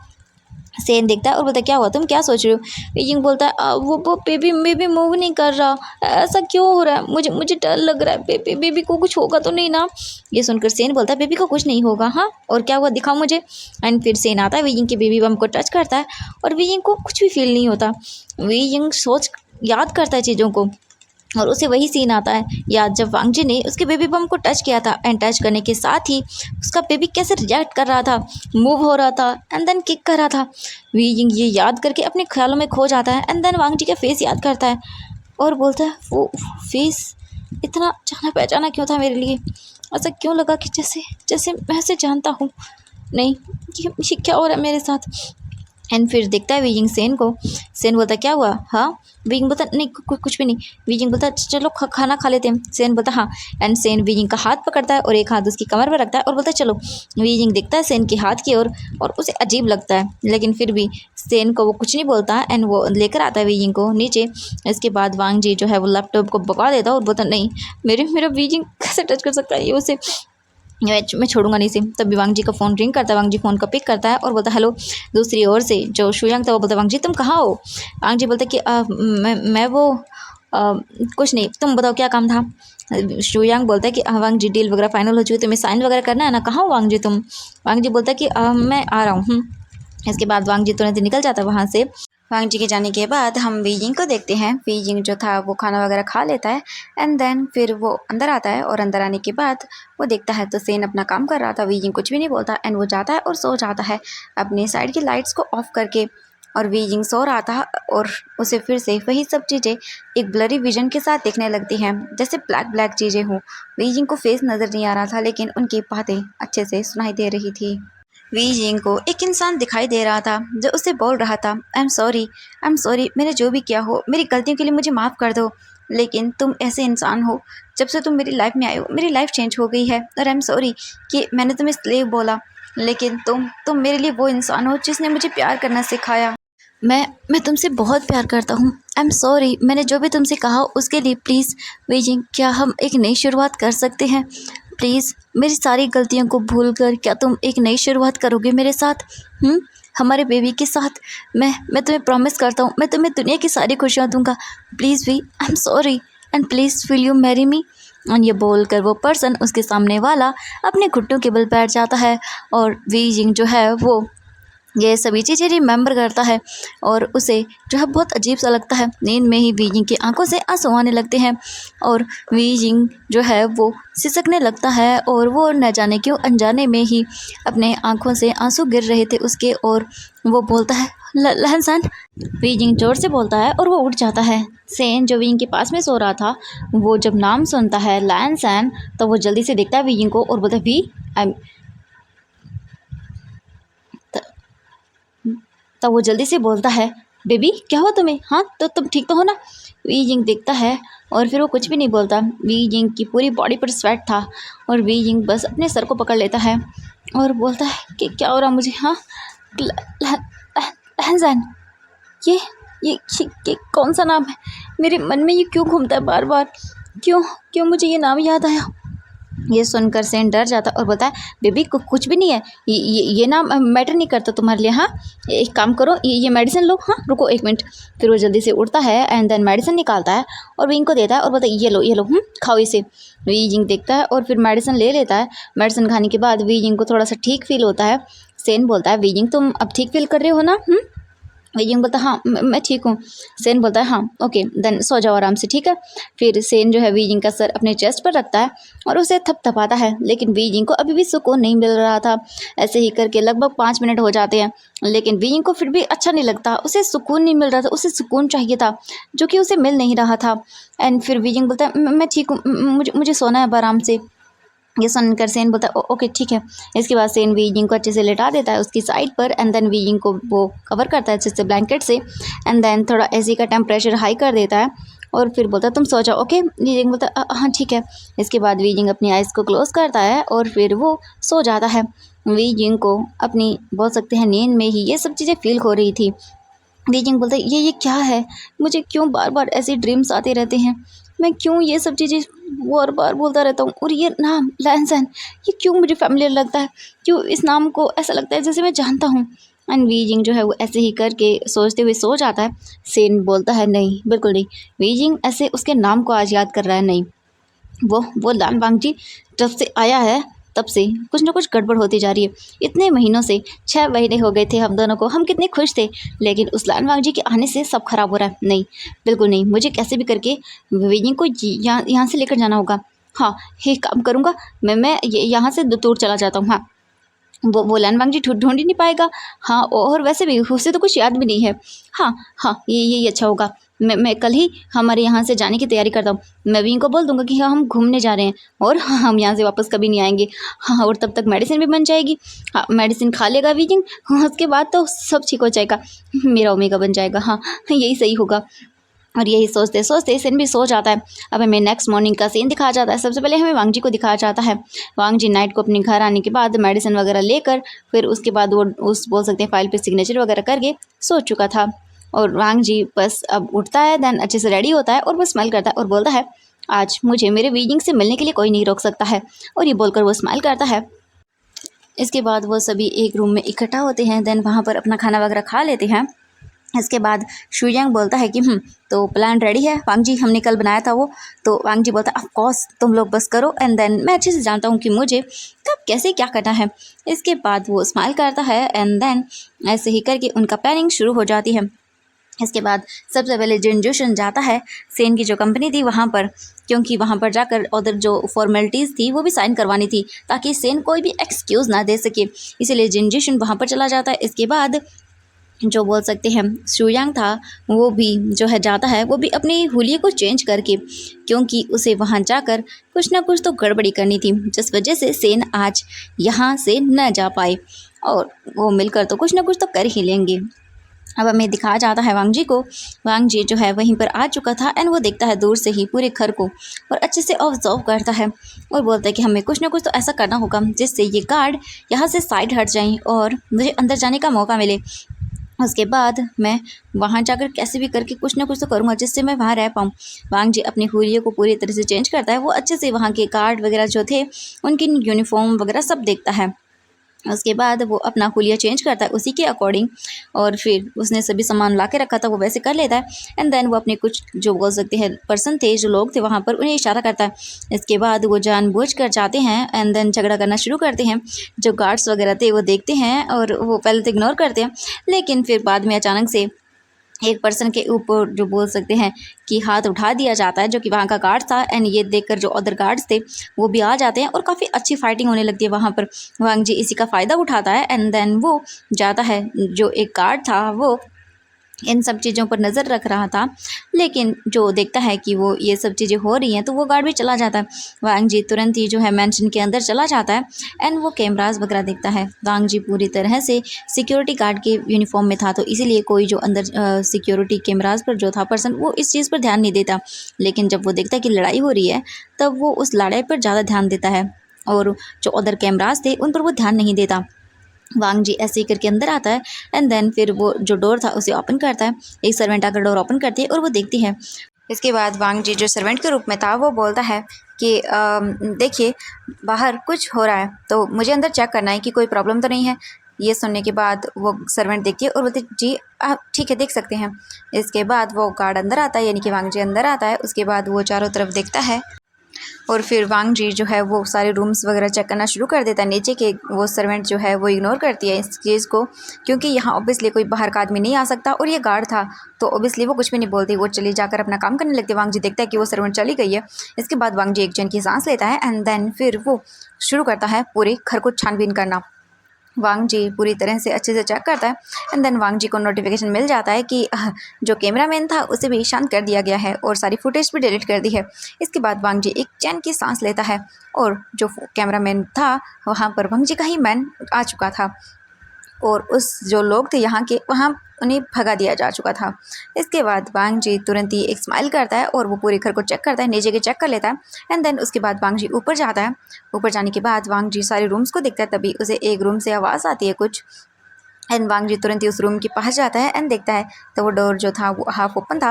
सेन देखता है और बोलता है क्या हुआ, तुम क्या सोच रहे हो? वीजिंग बोलता है वो बेबी बेबी मूव नहीं कर रहा, ऐसा क्यों हो रहा है? मुझे मुझे डर लग रहा है, बेबी बेबी को कुछ होगा तो नहीं ना? ये सुनकर सेन बोलता है बेबी को कुछ नहीं होगा। हाँ, और क्या हुआ, दिखाओ मुझे। एंड फिर सेन आता है, वीजिंग के बेबी बम को टच करता है और वीजिंग को कुछ भी फील नहीं होता। वीजिंग याद करता है चीज़ों को और उसे वही सीन आता है याद जब वांगजी ने उसके बेबी बम को टच किया था। एंड टच करने के साथ ही उसका बेबी कैसे रिएक्ट कर रहा था, मूव हो रहा था एंड देन किक कर रहा था। वी ये याद करके अपने ख्यालों में खो जाता है एंड देन वांगजी का फेस याद करता है और बोलता है वो फेस इतना जाना पहचाना क्यों था मेरे लिए? ऐसा क्यों लगा कि जैसे जैसे मैं उसे जानता हूँ। नहीं, ये क्या हो रहा है मेरे साथ? एंड फिर देखता है वीजिंग सेन को। सेन बोलता क्या हुआ? हाँ। वीजिंग बोलता नहीं कुछ भी नहीं। वीजिंग बोलता चलो खाना खा लेते हैं। सेन बोलता हाँ। एंड सेन वीजिंग का हाथ पकड़ता है और एक हाथ उसकी कमर पर रखता है और बोलता है चलो। वीजिंग देखता है सेन के हाथ की ओर और उसे अजीब लगता है, लेकिन फिर भी सेन को वो कुछ नहीं बोलता एंड वो लेकर आता है वीजिंग को नीचे। इसके बाद वांग जी जो है वो लैपटॉप को भगा देता है और बोलता नहीं, मेरा वीजिंग कैसे टच कर सकता है ये उसे, मैं छोड़ूंगा नहीं इसे। तभी वांग जी का फ़ोन रिंग करता है, वांग जी फ़ोन का पिक करता है और बोलता हेलो। दूसरी ओर से जो शुयांग था वो बोलता वांग जी तुम कहाँ हो? वांग जी बोलता कि मैं वो कुछ नहीं, तुम बताओ क्या काम था? शुयांग बोलता है कि वांग जी डील वगैरह फाइनल हो चुकी है, तुम्हें साइन वगैरह करना है ना, कहाँ हो वांग जी तुम? वांग जी बोलता है कि मैं आ रहा हूँ। इसके बाद वांग जी तुरंत निकल जाता है वहाँ से। वांग जी के जाने के बाद हम वीजिंग को देखते हैं। वीजिंग जो था वो खाना वगैरह खा लेता है एंड देन फिर वो अंदर आता है और अंदर आने के बाद वो देखता है तो सेन अपना काम कर रहा था। वीजिंग कुछ भी नहीं बोलता एंड वो जाता है और सो जाता है अपने साइड की लाइट्स को ऑफ करके। और वीजिंग सो रहा था और उसे फिर से वही सब चीज़ें एक ब्लरी विजन के साथ दिखने लगती हैं, जैसे ब्लैक ब्लैक चीज़ें हों। वीजिंग को फेस नज़र नहीं आ रहा था लेकिन उनकी बातें अच्छे से सुनाई दे रही थी। वीजिंग को एक इंसान दिखाई दे रहा था जो उसे बोल रहा था आई एम सॉरी, मैंने जो भी किया हो मेरी गलतियों के लिए मुझे माफ़ कर दो, लेकिन तुम ऐसे इंसान हो, जब से तुम मेरी लाइफ में आए हो मेरी लाइफ चेंज हो गई है। और आई एम सॉरी कि मैंने तुम्हें स्लेव बोला, लेकिन तुम मेरे लिए वो इंसान हो जिसने मुझे प्यार करना सिखाया। मैं तुमसे बहुत प्यार करता हूँ। आई एम सॉरी, मैंने जो भी तुमसे कहा उसके लिए प्लीज़ वीजिंग, क्या हम एक नई शुरुआत कर सकते हैं? प्लीज़ मेरी सारी गलतियों को भूल कर क्या तुम एक नई शुरुआत करोगे मेरे साथ? हमारे बेबी के साथ। मैं तुम्हें प्रॉमिस करता हूँ मैं तुम्हें दुनिया की सारी खुशियाँ दूंगा। Please we, I am sorry and please will you marry me? और ये बोलकर वो पर्सन उसके सामने वाला अपने घुटनों के बल बैठ जाता है और वीजिंग जो है वो ये सभी चीज़ें रिमेंबर करता है और उसे जो है बहुत अजीब सा लगता है। नींद में ही वीजिंग की आंखों से आंसू आने लगते हैं और वीजिंग जो है वो सिसकने लगता है और वो न जाने क्यों अनजाने में ही अपने आंखों से आंसू गिर रहे थे उसके। और वो बोलता है लहनसन। वीजिंग जोर से बोलता है और वो उठ जाता है। सेन जो वीजिंग के पास में सो रहा था वो जब नाम सुनता है लहनसन तो वो जल्दी से देखता है वीजिंग को और बोलता है वी तब वो जल्दी से बोलता है बेबी क्या हुआ तुम्हें? हाँ तो तुम ठीक तो हो ना? वीजिंग देखता है और फिर वो कुछ भी नहीं बोलता। वीजिंग की पूरी बॉडी पर स्वेट था और वीजिंग बस अपने सर को पकड़ लेता है और बोलता है कि क्या हो रहा मुझे? हाँ लहनजैन, ये कौन सा नाम है? मेरे मन में ये क्यों घूमता है बार बार? क्यों क्यों मुझे ये नाम याद आया? ये सुनकर सेन डर जाता और बोलता है बेबी कुछ भी नहीं है, ये नाम मैटर नहीं करता तुम्हारे लिए। हाँ एक काम करो, ये मेडिसिन लो। हाँ रुको एक मिनट। फिर वो जल्दी से उठता है एंड देन मेडिसिन निकालता है और विंग को देता है और बोलता है ये लो खाओ इसे। वीजिंग देखता है और फिर मेडिसिन ले लेता है। मेडिसिन खाने के बाद वीजिंग को थोड़ा सा ठीक फील होता है। सेन बोलता है वीजिंग तुम अब ठीक फील कर रहे हो ना? वीजिंग बोलता है हाँ मैं ठीक हूँ। सेन बोलता है हाँ ओके देन सो जाओ आराम से, ठीक है। फिर सेन जो है वीजिंग का सर अपने चेस्ट पर रखता है और उसे थपथपाता है, लेकिन वीजिंग को अभी भी सुकून नहीं मिल रहा था। ऐसे ही करके लगभग 5 मिनट हो जाते हैं, लेकिन वीजिंग को फिर भी अच्छा नहीं लगता। उसे सुकून नहीं मिल रहा था, उसे सुकून चाहिए था जो कि उसे मिल नहीं रहा था। एंड फिर वीजिंग बोलता है मैं ठीक हूँ, मुझे सोना है अब आराम से। ये सुनकर सेन बोलता है ओके ठीक है। इसके बाद सेन वीजिंग को अच्छे से लेटा देता है उसकी साइड पर एंड देन वीजिंग को वो कवर करता है अच्छे से ब्लैंकेट से एंड देन थोड़ा एसी का टेम्परेचर हाई कर देता है और फिर बोलता है तुम सो जाओ ओके। वीजिंग बोलता है हाँ ठीक है। इसके बाद वीजिंग अपनी आइज़ को क्लोज करता है और फिर वो सो जाता है। वीजिंग को अपनी बोल सकते हैं नींद में ही ये सब चीज़ें फील हो रही थी। वीजिंग बोलता है ये क्या है? मुझे क्यों बार बार ऐसे ड्रीम्स आते रहते हैं? मैं क्यों ये सब चीज़ें बार बार बोलता रहता हूँ? और ये नाम लहनसन, ये क्यों मुझे फैमिलियर लगता है? क्यों इस नाम को ऐसा लगता है जैसे मैं जानता हूँ? एंड वीजिंग जो है वो ऐसे ही करके सोचते हुए सो जाता है। सेन बोलता है नहीं, बिल्कुल नहीं। वीजिंग ऐसे उसके नाम को आज याद कर रहा है। नहीं, वो लान वांगजी जब से आया है तब से कुछ ना कुछ गड़बड़ होती जा रही है। इतने महीनों से 6 महीने हो गए थे हम दोनों को, हम कितने खुश थे, लेकिन उस लान वांगजी के आने से सब खराब हो रहा है। नहीं, बिल्कुल नहीं, मुझे कैसे भी करके वीजिंग को यहाँ से लेकर जाना होगा। हाँ, ये काम करूँगा मैं यहाँ से दूर चला जाता हूँ। हाँ, वो लान वांगजी ढूंढ ही नहीं पाएगा। हाँ, और वैसे भी उसे तो कुछ याद भी नहीं है। हाँ हाँ, ये अच्छा होगा। मैं कल ही हमारे यहाँ से जाने की तैयारी करता हूँ। मैं भी इनको बोल दूंगा कि हाँ, हम घूमने जा रहे हैं और हाँ, हम यहाँ से वापस कभी नहीं आएंगे। हाँ, और तब तक मेडिसिन भी बन जाएगी। हाँ, मेडिसिन खा लेगा वीजिंग, हाँ, उसके बाद तो सब ठीक हो जाएगा, मेरा ओमेगा बन जाएगा। हाँ, यही सही होगा। और यही सोचते सोचते सेन भी सो जाता है। अब हमें नेक्स्ट मॉर्निंग का सीन दिखाया जाता है। सबसे पहले हमें वांगजी को दिखाया जाता है। वांगजी नाइट को अपने घर आने के बाद मेडिसिन वगैरह लेकर फिर उसके बाद वो उस बोल सकते हैं फाइल पे सिग्नेचर वगैरह करके सो चुका था। और वांगजी बस अब उठता है, देन अच्छे से रेडी होता है और वो स्माइल करता है और बोलता है आज मुझे मेरे वीजिंग से मिलने के लिए कोई नहीं रोक सकता है। और ये बोलकर वो स्माइल करता है। इसके बाद वो सभी एक रूम में इकट्ठा होते हैं, देन वहाँ पर अपना खाना वगैरह खा लेते हैं। इसके बाद शुयांग बोलता है कि तो प्लान रेडी है वांगजी, हमने कल बनाया था वो। तो वांगजी बोलता है ऑफ कोर्स, तुम लोग बस करो एंड देन मैं अच्छे से जानता हूँ कि मुझे कब कैसे क्या करना है। इसके बाद वो स्माइल करता है एंड देन ऐसे ही करके उनका प्लानिंग शुरू हो जाती है। इसके बाद सबसे पहले जिनजूशन जाता है सेन की जो कंपनी थी वहाँ पर, क्योंकि वहाँ पर जाकर उधर जो फॉर्मेलिटीज़ थी वो भी साइन करवानी थी ताकि सेन कोई भी एक्सक्यूज़ ना दे सके, इसीलिए जिनजूशन वहाँ पर चला जाता है। इसके बाद जो बोल सकते हैं शुयांग था वो भी जो है जाता है, वो भी अपनी हुलिये को चेंज करके, क्योंकि उसे वहाँ जाकर कुछ ना कुछ तो गड़बड़ी करनी थी जिस वजह से सेन आज यहाँ से न जा पाए, और वो मिलकर तो कुछ ना कुछ तो कर ही लेंगे। अब हमें दिखाया जाता है वांगजी को। वांगजी जो है वहीं पर आ चुका था एंड वो देखता है दूर से ही पूरे घर को और अच्छे से ऑब्जर्व करता है और बोलता है कि हमें कुछ ना कुछ तो ऐसा करना होगा जिससे ये गार्ड यहाँ से साइड हट जाएं और मुझे अंदर जाने का मौका मिले। उसके बाद मैं वहाँ जाकर कैसे भी करके कुछ ना कुछ तो करूँगा जिससे मैं वहाँ रह पाऊँ। वांगजी अपनी हुलिये को पूरी तरह से चेंज करता है। वो अच्छे से वहाँ के गार्ड वगैरह जो थे उनकी यूनिफॉर्म वगैरह सब देखता है। उसके बाद वो अपना हुलिया चेंज करता है उसी के अकॉर्डिंग, और फिर उसने सभी सामान ला के रखा था वो वैसे कर लेता है एंड देन वो अपने कुछ जो बोल सकते हैं पर्सन थे, जो लोग थे वहाँ पर, उन्हें इशारा करता है। इसके बाद वो जानबूझकर जाते हैं एंड देन झगड़ा करना शुरू करते हैं। जो गार्ड्स वगैरह थे वो देखते हैं और वो पहले तो इग्नोर करते हैं, लेकिन फिर बाद में अचानक से एक पर्सन के ऊपर जो बोल सकते हैं कि हाथ उठा दिया जाता है, जो कि वहाँ का गार्ड था एंड ये देखकर जो अदर गार्ड्स थे वो भी आ जाते हैं और काफ़ी अच्छी फाइटिंग होने लगती है वहाँ पर। वांगजी इसी का फ़ायदा उठाता है एंड देन वो जाता है। जो एक गार्ड था वो इन सब चीज़ों पर नज़र रख रहा था, लेकिन जो देखता है कि वो ये सब चीज़ें हो रही हैं तो वो गार्ड भी चला जाता है। वांगजी तुरंत ही जो है मैंशन के अंदर चला जाता है एंड वो कैमरास वगैरह देखता है। वांगजी पूरी तरह से सिक्योरिटी गार्ड के यूनिफॉर्म में था, तो इसीलिए कोई जो अंदर सिक्योरिटी कैमरास पर जो था पर्सन वो इस चीज़ पर ध्यान नहीं देता, लेकिन जब वो देखता है कि लड़ाई हो रही है तब वो उस लड़ाई पर ज़्यादा ध्यान देता है और जो अदर कैमरास थे उन पर वो ध्यान नहीं देता। वांगजी ऐसे ही करके अंदर आता है एंड देन फिर वो जो डोर था उसे ओपन करता है। एक सर्वेंट आकर डोर ओपन करती है और वो देखती है। इसके बाद वांगजी जो सर्वेंट के रूप में था वो बोलता है कि देखिए बाहर कुछ हो रहा है तो मुझे अंदर चेक करना है कि कोई प्रॉब्लम तो नहीं है। ये सुनने के बाद वो सर्वेंट देखती है और बोलती जी आप ठीक है देख सकते हैं। इसके बाद वो गार्ड अंदर आता है, यानी कि वांगजी अंदर आता है। उसके बाद वो चारों तरफ देखता है और फिर वांगजी जो है वो सारे रूम्स वगैरह चेक करना शुरू कर देता है नीचे के। वो सर्वेंट जो है वो इग्नोर करती है इस चीज़ को, क्योंकि यहाँ ऑब्वियसली कोई बाहर का आदमी नहीं आ सकता और ये गार्ड था तो ऑब्वियसली वो कुछ भी नहीं बोलती। वो चली जाकर अपना काम करने लगती है। वांगजी देखता है कि वो सर्वेंट चली गई है। इसके बाद वांगजी एक जन की सांस लेता है एंड देन फिर वो शुरू करता है पूरे घर को छानबीन करना। वांगजी पूरी तरह से अच्छे से चेक करता है एंड देन वांगजी को नोटिफिकेशन मिल जाता है कि जो कैमरामैन था उसे भी शांत कर दिया गया है और सारी फुटेज भी डिलीट कर दी है। इसके बाद वांगजी एक चैन की सांस लेता है और जो कैमरामैन था वहाँ पर वांगजी का ही मैन आ चुका था और उस जो लोग थे यहाँ के वहाँ उन्हें भगा दिया जा चुका था। इसके बाद वांगजी तुरंत ही एक स्माइल करता है और वो पूरे घर को चेक करता है, नीचे के चेक कर लेता है एंड देन उसके बाद वांगजी ऊपर जाता है। ऊपर जाने के बाद वांगजी सारे रूम्स को देखता है, तभी उसे एक रूम से आवाज़ आती है कुछ एंड वांगजी तुरंत ही उस रूम के पास जाता है एंड देखता है तो वो डोर जो था वो हाफ ओपन था।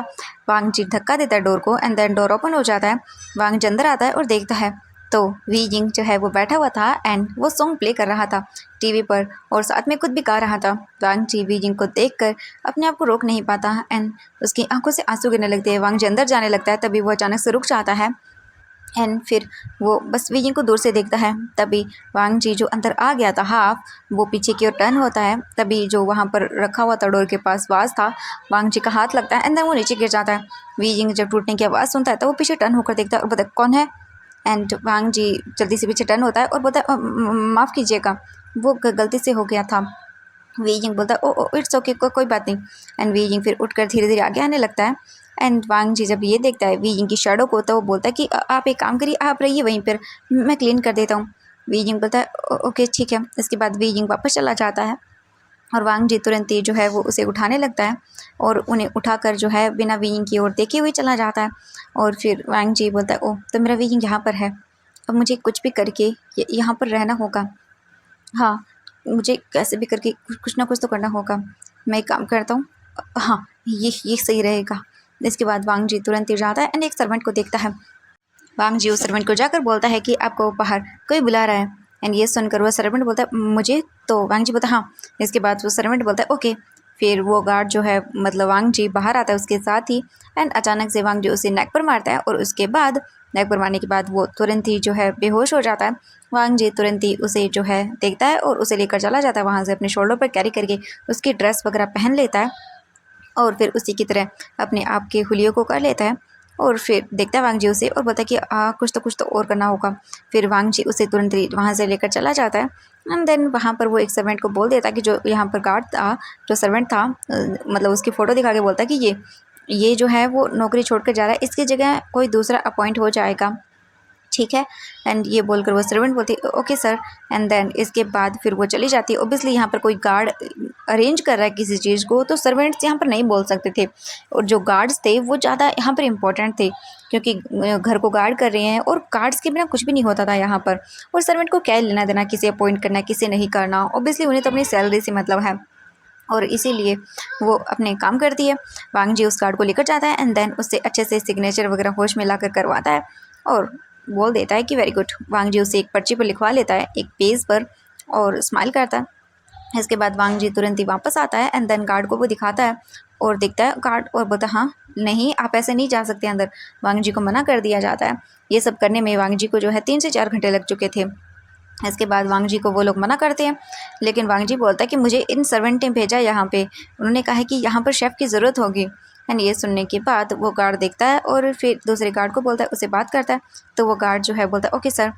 वांगजी धक्का देता है डोर को एंड देन डोर ओपन हो जाता है। वांगजी अंदर आता है और देखता है तो वी यिंग जो है वो बैठा हुआ था एंड वो सॉन्ग प्ले कर रहा था टीवी पर और साथ में खुद भी गा रहा था। वांग जी वी यिंग को देखकर अपने आप को रोक नहीं पाता एंड उसकी आंखों से आंसू गिरने लगते हैं। वांग जी अंदर जाने लगता है, तभी वो अचानक से रुक जाता है एंड फिर वो बस वी यिंग को दूर से देखता है। तभी वांग जी जो अंदर आ गया था हाफ, वो पीछे की ओर टर्न होता है। तभी जो वहाँ पर रखा हुआ था डोर के पास वाज था, वांग जी का हाथ लगता है एंड देन वो नीचे गिर जाता है। वी यिंग जब टूटने की आवाज़ सुनता है तो वो पीछे टर्न होकर देखता है और बताया कौन है। एंड वांग जी जल्दी से पीछे टर्न होता है और बोलता है माफ़ कीजिएगा, वो गलती से हो गया था। वी यिंग बोलता है ओ इट्स ओके, कोई बात नहीं। एंड वी यिंग फिर उठकर धीरे धीरे आगे आने लगता है एंड वांग जी जब ये देखता है वी यिंग की शैडो को तो वो बोलता है कि आप एक काम करिए, आप रहिए वहीं पर, मैं क्लीन कर देता हूँ। वी यिंग बोलता है ओके ठीक है। इसके बाद वी यिंग वापस चला जाता है और वांग जी तुरंत ही जो है वो उसे उठाने लगता है और उन्हें उठाकर जो है बिना वी यिंग की ओर देखे हुए चला जाता है। और फिर वांग जी बोलता है ओह तो मेरा वी यिंग यहाँ पर है, अब मुझे कुछ भी करके यहाँ पर रहना होगा। हाँ, मुझे कैसे भी करके कुछ ना कुछ तो करना होगा। मैं एक काम करता हूँ, हाँ ये सही रहेगा। इसके बाद वांग जी तुरंत ही जाता है एंड एक सर्वेंट को देखता है। वांग जी उस सर्वेंट को जाकर बोलता है कि आपको बाहर कोई बुला रहा है एंड ये सुनकर वो सर्वेंट बोलता है मुझे, तो वांग जी बोलता है हाँ। इसके बाद वो सर्वेंट बोलता है ओके। फिर वो गार्ड जो है मतलब वांग जी बाहर आता है उसके साथ ही एंड अचानक से वांग जी उसे नेक पर मारता है और उसके बाद नेक पर मारने के बाद वो तुरंत ही जो है बेहोश हो जाता है। वांग जी तुरंत ही उसे जो है देखता है और उसे लेकर चला जाता है वहाँ से, अपने शोल्डर पर कैरी करके उसकी ड्रेस वगैरह पहन लेता है और फिर उसी की तरह अपने आप के हुलियों को कर लेता है। और फिर देखता है वांग जी उसे और बोलता है कि कुछ तो और करना होगा। फिर वांग जी उसे तुरंत ही वहाँ से लेकर चला जाता है एंड देन वहाँ पर वो एक सर्वेंट को बोल देता है कि जो यहाँ पर गार्ड था, जो सर्वेंट था मतलब उसकी फ़ोटो दिखा के बोलता है कि ये जो है वो नौकरी छोड़कर जा रहा है, इसकी जगह कोई दूसरा अपॉइंट हो जाएगा, ठीक है। एंड ये बोलकर वो सर्वेंट बोलती है ओके सर। एंड देन इसके बाद फिर वो चली जाती है। ओबियसली यहाँ पर कोई गार्ड अरेंज कर रहा है किसी चीज़ को, तो सर्वेंट्स यहाँ पर नहीं बोल सकते थे और जो गार्ड्स थे वो ज़्यादा यहाँ पर इम्पोर्टेंट थे क्योंकि घर को गार्ड कर रहे हैं और गार्ड्स के बिना कुछ भी नहीं होता था यहाँ पर। और सर्वेंट को क्या लेना देना किसे अपॉइंट करना है किसे नहीं करना, ओबियसली उन्हें तो अपनी सैलरी से मतलब है और इसीलिए वो अपने काम करती है। वांग जी उस कार्ड को लेकर जाता है एंड देन उससे अच्छे से सिग्नेचर वगैरह होश में लाकर करवाता है और बोल देता है कि वेरी गुड। वांग जी उसे एक पर्ची पर लिखवा लेता है एक पेज पर और स्माइल करता है। इसके बाद वांग जी तुरंत ही वापस आता है एंड देन गार्ड को वो दिखाता है और देखता है गार्ड और बोलता है हाँ नहीं आप ऐसे नहीं जा सकते अंदर। वांग जी को मना कर दिया जाता है। ये सब करने में वांग जी को जो है 3 से 4 घंटे लग चुके थे। इसके बाद वांग जी को वो लोग मना करते हैं लेकिन वांग जी बोलता है कि मुझे इन सर्वेंट ने भेजा यहाँ पे, उन्होंने कहा है कि यहाँ पर शेफ़ की ज़रूरत होगी। एंड ये सुनने के बाद वो गार्ड देखता है और फिर दूसरे गार्ड को बोलता है, उससे बात करता है। तो वो गार्ड जो है बोलता है ओके सर।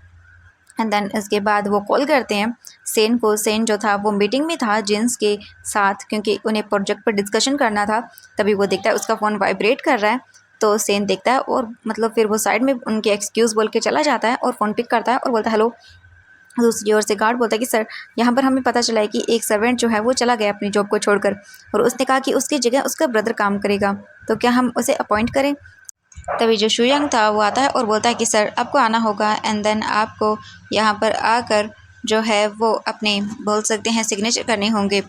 एंड देन इसके बाद वो कॉल करते हैं सेन को। सेन जो था वो मीटिंग में था जिन्स के साथ क्योंकि उन्हें प्रोजेक्ट पर डिस्कशन करना था। तभी वो देखता है उसका फ़ोन वाइब्रेट कर रहा है तो सेन देखता है और मतलब फिर वो साइड में उनके एक्सक्यूज़ बोल के चला जाता है और फ़ोन पिक करता है और बोलता है हेलो। दूसरी ओर से गार्ड बोलता है कि सर यहाँ पर हमें पता चला है कि एक सर्वेंट जो है वो चला गया अपनी जॉब को छोड़कर और उसने कहा कि उसकी जगह उसका ब्रदर काम करेगा, तो क्या हम उसे अपॉइंट करें। तभी जो शुयांग था वो आता है और बोलता है कि सर आपको आना होगा एंड देन आपको यहाँ पर आकर जो है वो अपने बोल सकते हैं सिग्नेचर करने होंगे।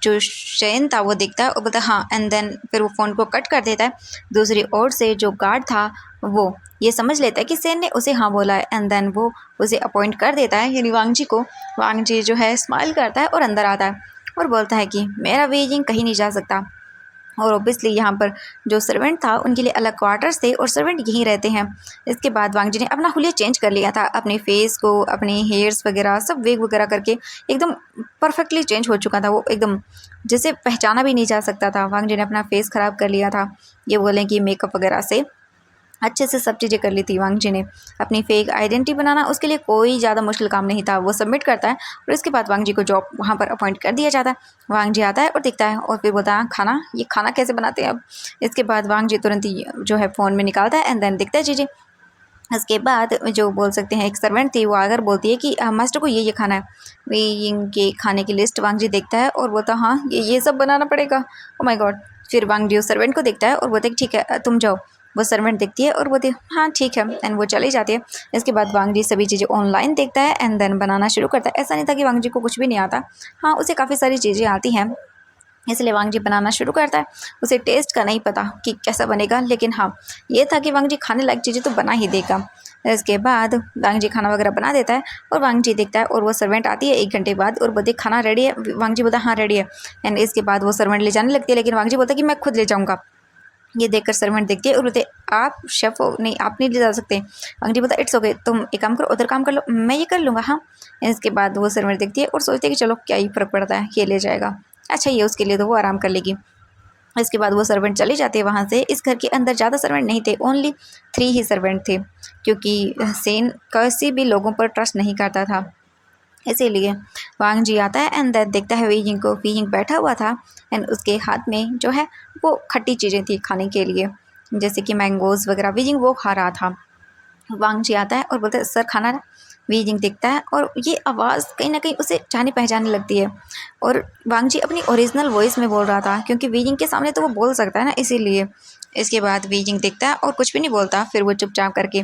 जो शेन था वो दिखता है और बोलता है हाँ एंड देन फिर वो फ़ोन को कट कर देता है। दूसरी ओर से जो गार्ड था वो ये समझ लेता है कि सेन ने उसे हाँ बोला है एंड देन वो उसे अपॉइंट कर देता है यानी वांग जी को। वांग जी जो है स्माइल करता है और अंदर आता है और बोलता है कि मेरा वे यिंग कहीं नहीं जा सकता। और ओबियसली यहाँ पर जो सर्वेंट था उनके लिए अलग क्वार्टर्स थे और सर्वेंट यहीं रहते हैं। इसके बाद वांग जी ने अपना हुलिया चेंज कर लिया था, अपने फेस को अपने हेयर्स वगैरह सब वेग वगैरह करके एकदम परफेक्टली चेंज हो चुका था। वो एकदम जिसे पहचाना भी नहीं जा सकता था। वांग जी ने अपना फेस ख़राब कर लिया था, ये बोलें कि मेकअप वगैरह से अच्छे से सब चीज़ें कर ली थी। वांग जी ने अपनी फेक आइडेंटिटी बनाना उसके लिए कोई ज़्यादा मुश्किल काम नहीं था। वो सबमिट करता है और इसके बाद वांग जी को जॉब वहाँ पर अपॉइंट कर दिया जाता है। वांग जी आता है और दिखता है और फिर बोलता है खाना, ये खाना कैसे बनाते हैं अब। इसके बाद वांग जी तुरंत ही जो है फ़ोन में निकालता है एंड देन दिखता है चीज़ें। इसके बाद जो बोल सकते हैं एक सर्वेंट थी वो आकर बोलती है कि मास्टर को ये खाना है। वे इनके खाने की लिस्ट वांग जी देखता है और बोलता हाँ ये सब बनाना पड़ेगा, ओ माय गॉड। फिर वांग जी उस सर्वेंट को देखता है और बोलते है ठीक है तुम जाओ। वो सर्वेंट देखती है और बोलती है हाँ ठीक है एंड वो चली जाती है। इसके बाद वांग जी सभी चीज़ें ऑनलाइन देखता है एंड देन बनाना शुरू करता है। ऐसा नहीं था कि वांग जी को कुछ भी नहीं आता, हाँ उसे काफ़ी सारी चीज़ें आती हैं इसलिए वांग जी बनाना शुरू करता है। उसे टेस्ट का नहीं पता कि कैसा बनेगा, लेकिन हाँ ये था कि वांग जी खाने लायक चीज़ें तो बना ही देगा। इसके बाद वांग जी खाना वगैरह बना देता है और वांग जी देखता है और वो सर्वेंट आती है 1 घंटे बाद और बोलती है खाना रेडी है। वांग जी बोलता है हाँ रेडी है। एंड इसके बाद वो सर्वेंट ले जाने लगती है, लेकिन वांग जी बोलता है कि मैं खुद ले जाऊँगा। ये देखकर सर्वेंट देखती है और बोलते आप शेफ हो, नहीं आप नहीं ले जा सकते। वांग जी बोलता इट्स ओके, तुम एक काम करो उधर काम कर लो, मैं ये कर लूँगा हाँ। इसके बाद वो सर्वेंट देखती है और सोचती है कि चलो क्या ही फ़र्क पड़ता है, ये ले जाएगा, अच्छा ये उसके लिए तो वो आराम कर लेगी। इसके बाद वो सर्वेंट चली जाती है वहाँ से। इस घर के अंदर ज़्यादा सर्वेंट नहीं थे, ओनली 3 ही सर्वेंट थे, क्योंकि सेन किसी भी लोगों पर ट्रस्ट नहीं करता था। इसीलिए वांग जी आता है एंड देन देखता है वीजिंग को। वीजिंग बैठा हुआ था एंड उसके हाथ में जो है वो खट्टी चीज़ें थी खाने के लिए, जैसे कि मैंगोज़ वगैरह। वीजिंग वो खा रहा था। वांग जी आता है और बोलता है सर खाना है। वीजिंग देखता है और ये आवाज़ कहीं ना कहीं उसे जाने पहचाने लगती है। और वांग जी अपनी ओरिजिनल वॉइस में बोल रहा था, क्योंकि वीजिंग के सामने तो वो बोल सकता है ना, इसीलिए। इसके बाद वीजिंग देखता है और कुछ भी नहीं बोलता, फिर वो चुपचाप करके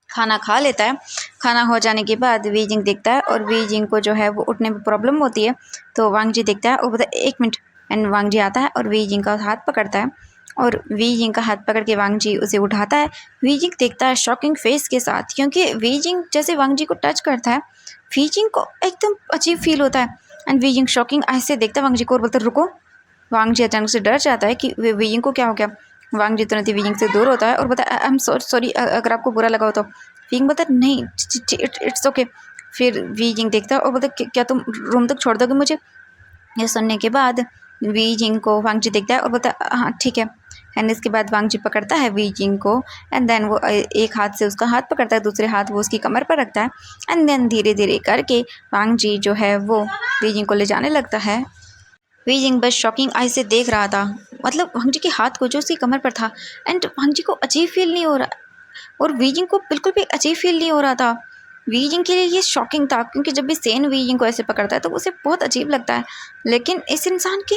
खाना खा लेता है। खाना हो जाने के बाद वीजिंग देखता है और वीजिंग को जो है वो उठने में प्रॉब्लम होती है, तो वांग जी देखता है और बोलता है 1 मिनट। एंड वांग जी आता है और वीजिंग का हाथ पकड़ता है और वीजिंग का हाथ पकड़ के वांग जी उसे उठाता है। वीजिंग देखता है शॉकिंग फेस के साथ, क्योंकि वीजिंग जैसे वांग जी को टच करता है वीजिंग को एकदम अजीब फील होता है। एंड वीजिंग शॉकिंग आइज से देखता है वांग जी को और बोलता है रुको। वांग जी अचानक से डर जाता है कि वीजिंग को क्या हो गया। वांग जी तुरंत ही वीजिंग से दूर होता है और बोलता है आई एम सॉरी, अगर आपको बुरा लगा हो तो। वीजिंग बोलता है नहीं इट्स ओके। फिर वीजिंग देखता है और बोलता है क्या तुम रूम तक छोड़ दोगे मुझे। ये सुनने के बाद वीजिंग को वांग जी देखता है और बोलता है हाँ ठीक है। एंड इसके बाद वांग जी पकड़ता है वीजिंग को एंड देन वो एक हाथ से उसका हाथ पकड़ता है, दूसरे हाथ वो उसकी कमर पर रखता है। एंड देन धीरे धीरे करके वांग जी जो है वो वीजिंग को ले जाने लगता है। वीजिंग बस शॉकिंग आई से देख रहा था, मतलब वांग जी के हाथ को जो उसकी कमर पर था। एंड वांग जी को अजीब फील नहीं हो रहा और वीजिंग को बिल्कुल भी अजीब फील नहीं हो रहा था। वीजिंग के लिए ये शॉकिंग था, क्योंकि जब भी सेन वीजिंग को ऐसे पकड़ता है तो उसे बहुत अजीब लगता है, लेकिन इस इंसान के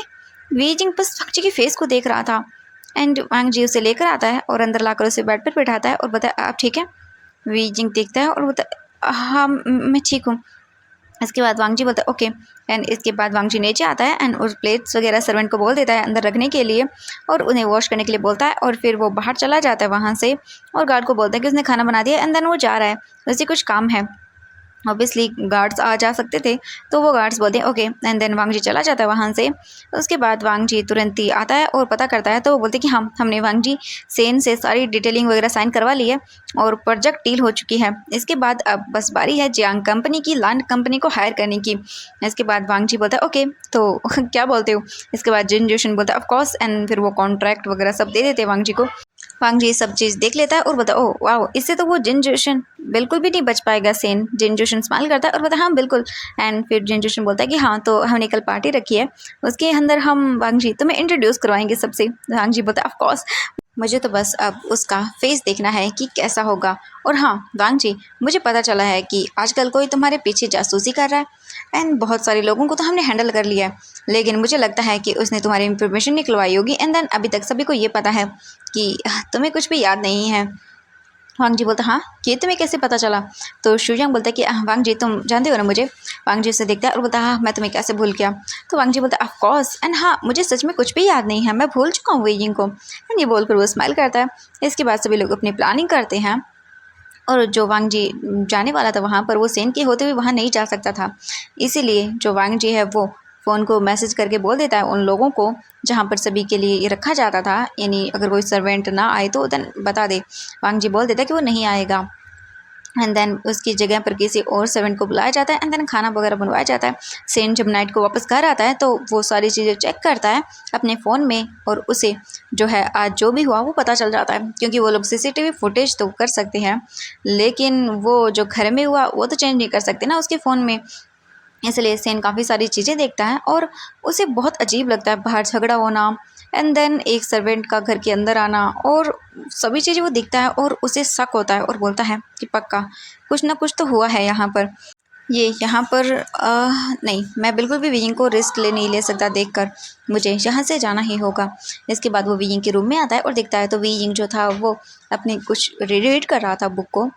वीजिंग बस वांग जी के फेस को देख रहा था। एंड वांग जी उसे लेकर आता है और अंदर लाकर उसे बेड पर बैठाता है और बताया आप ठीक है। वीजिंग देखता है और बोलता हाँ मैं ठीक हूँ। इसके बाद वांग जी बोलता है ओके। एंड इसके बाद वांग जी नीचे आता है एंड उस प्लेट्स वगैरह सर्वेंट को बोल देता है अंदर रखने के लिए और उन्हें वॉश करने के लिए बोलता है, और फिर वो बाहर चला जाता है वहाँ से और गार्ड को बोलता है कि उसने खाना बना दिया। एंड देन वो जा रहा है, उसे कुछ काम है। ऑब्वियसली गार्ड्स आ जा सकते थे, तो वो गार्ड्स बोलते हैं ओके। एंड देन वांग जी चला जाता है वहाँ से। उसके बाद वांग जी तुरंत ही आता है और पता करता है, तो वो बोलते हैं कि हमने वांग जी सेन से सारी डिटेलिंग वगैरह साइन करवा ली है और प्रोजेक्ट डील हो चुकी है। इसके बाद अब बस बारी है जियांग कंपनी की, लैंड कंपनी को हायर करने की। इसके बाद वांग जी बोलता है ओके तो क्या बोलते हो। इसके बाद जिन जोशन बोलता है ऑफकोर्स, एंड फिर वो कॉन्ट्रैक्ट वगैरह सब दे देते हैं वांग जी को। वांग जी सब चीज़ देख लेता है और बता ओह वाह, इससे तो वो जिन जोशन बिल्कुल भी नहीं बच पाएगा सेन। जिन जोशन स्माइल करता है और बता हाँ बिल्कुल। एंड फिर जिन जोशन बोलता है कि हाँ तो हमने कल पार्टी रखी है, उसके अंदर हम वांग जी तुम्हें इंट्रोड्यूस करवाएंगे सबसे। वांग जी बोलता है ऑफ कोर्स, मुझे तो बस अब उसका फेस देखना है कि कैसा होगा। और हाँ वांग जी, मुझे पता चला है कि आजकल कोई तुम्हारे पीछे जासूसी कर रहा है एंड बहुत सारे लोगों को तो हमने हैंडल कर लिया है, लेकिन मुझे लगता है कि उसने तुम्हारी इन्फॉर्मेशन निकलवाई होगी एंड देन अभी तक सभी को ये पता है कि तुम्हें कुछ भी याद नहीं है। वांग जी बोलता हाँ ये तुम्हें कैसे पता चला। तो शुयांग बोलता है कि वांग जी तुम जानते हो ना मुझे। वांग जी उसे देखता है और बोलता हाँ मैं तुम्हें कैसे भूल गया। तो वांग जी बोलता है ऑफ कोर्स, एंड हाँ मुझे सच में कुछ भी याद नहीं है, मैं भूल चुका हूँ वेइंग को। एंड ये बोलकर वो स्माइल करता है। इसके बाद सभी लोग अपनी प्लानिंग करते हैं और जो वांग जी जाने वाला था वहाँ पर, वो सेन के होते हुए वहाँ नहीं जा सकता था। इसीलिए जो वांग जी है वो फ़ोन को मैसेज करके बोल देता है उन लोगों को जहाँ पर सभी के लिए ये रखा जाता था, यानी अगर कोई सर्वेंट ना आए तो देन बता दे। वांग जी बोल देता है कि वो नहीं आएगा एंड देन उसकी जगह पर किसी और सर्वेंट को बुलाया जाता है एंड देन खाना वगैरह बनवाया जाता है। सेन जब नाइट को वापस घर आता है तो वो सारी चीज़ें चेक करता है अपने फ़ोन में और उसे जो है आज जो भी हुआ वो पता चल जाता है, क्योंकि वो लोग सीसीटीवी फुटेज तो कर सकते हैं लेकिन वो जो घर में हुआ वो तो चेंज नहीं कर सकते ना उसके फ़ोन में। इसलिए सेन काफ़ी सारी चीज़ें देखता है और उसे बहुत अजीब लगता है बाहर झगड़ा होना एंड देन एक सर्वेंट का घर के अंदर आना और सभी चीज़ें वो देखता है और उसे शक होता है और बोलता है कि पक्का कुछ ना कुछ तो हुआ है यहाँ पर। ये यहाँ पर नहीं, मैं बिल्कुल भी वीइंग को रिस्क नहीं ले सकता देखकर, मुझे यहाँ से जाना ही होगा। इसके बाद वो वीइंग के रूम में आता है और देखता है तो वीइंग जो था वो अपनी कुछ रीड कर रहा था बुक को।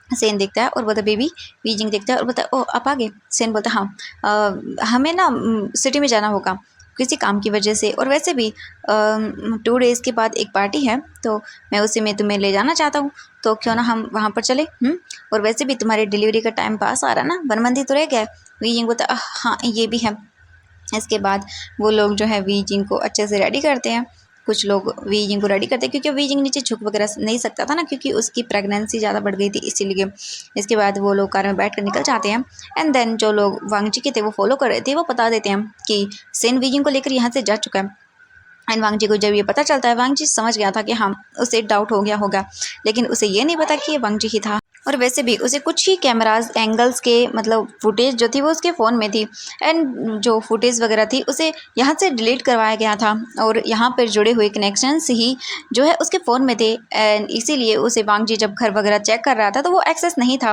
सेन देखता है और बोलता बेबी। वीजिंग देखता है और बोलता ओ आप आ गए। सेन बोलता हाँ हमें ना सिटी में जाना होगा। किसी काम की वजह से, और वैसे भी 2 डेज़ के बाद एक पार्टी है तो मैं उसी में तुम्हें ले जाना चाहता हूँ, तो क्यों ना हम वहाँ पर चले। और वैसे भी तुम्हारे डिलीवरी का टाइम पास आ रहा ना, 1 मंथ ही तो रह गया है। वी जिंग बोलता हाँ ये भी है। इसके बाद वो लोग जो है वी जिंग को अच्छे से रेडी करते हैं। कुछ लोग वी जिंग को रेडी करते हैं क्योंकि वी जिंग नीचे झुक वगैरह नहीं सकता था ना, क्योंकि उसकी प्रेगनेंसी ज़्यादा बढ़ गई थी इसीलिए। इसके बाद वो लोग कार में बैठ कर निकल जाते हैं। एंड देन जो लोग वांग जी के थे वो फॉलो कर रहे थे, वो बता देते हैं कि सेन वी जिंग को लेकर यहाँ से जा चुका है। एंड वांग जी को जब ये पता चलता है, वांग जी समझ गया था कि हाँ उसे डाउट हो गया होगा, लेकिन उसे ये नहीं पता कि ये वांग जी ही था। और वैसे भी उसे कुछ ही कैमराज एंगल्स के मतलब फुटेज जो थी वो उसके फ़ोन में थी, एंड जो फुटेज वगैरह थी उसे यहाँ से डिलीट करवाया गया था, और यहाँ पर जुड़े हुए कनेक्शंस ही जो है उसके फ़ोन में थे। एंड इसीलिए उसे वांग जी जब घर वगैरह चेक कर रहा था तो वो एक्सेस नहीं था,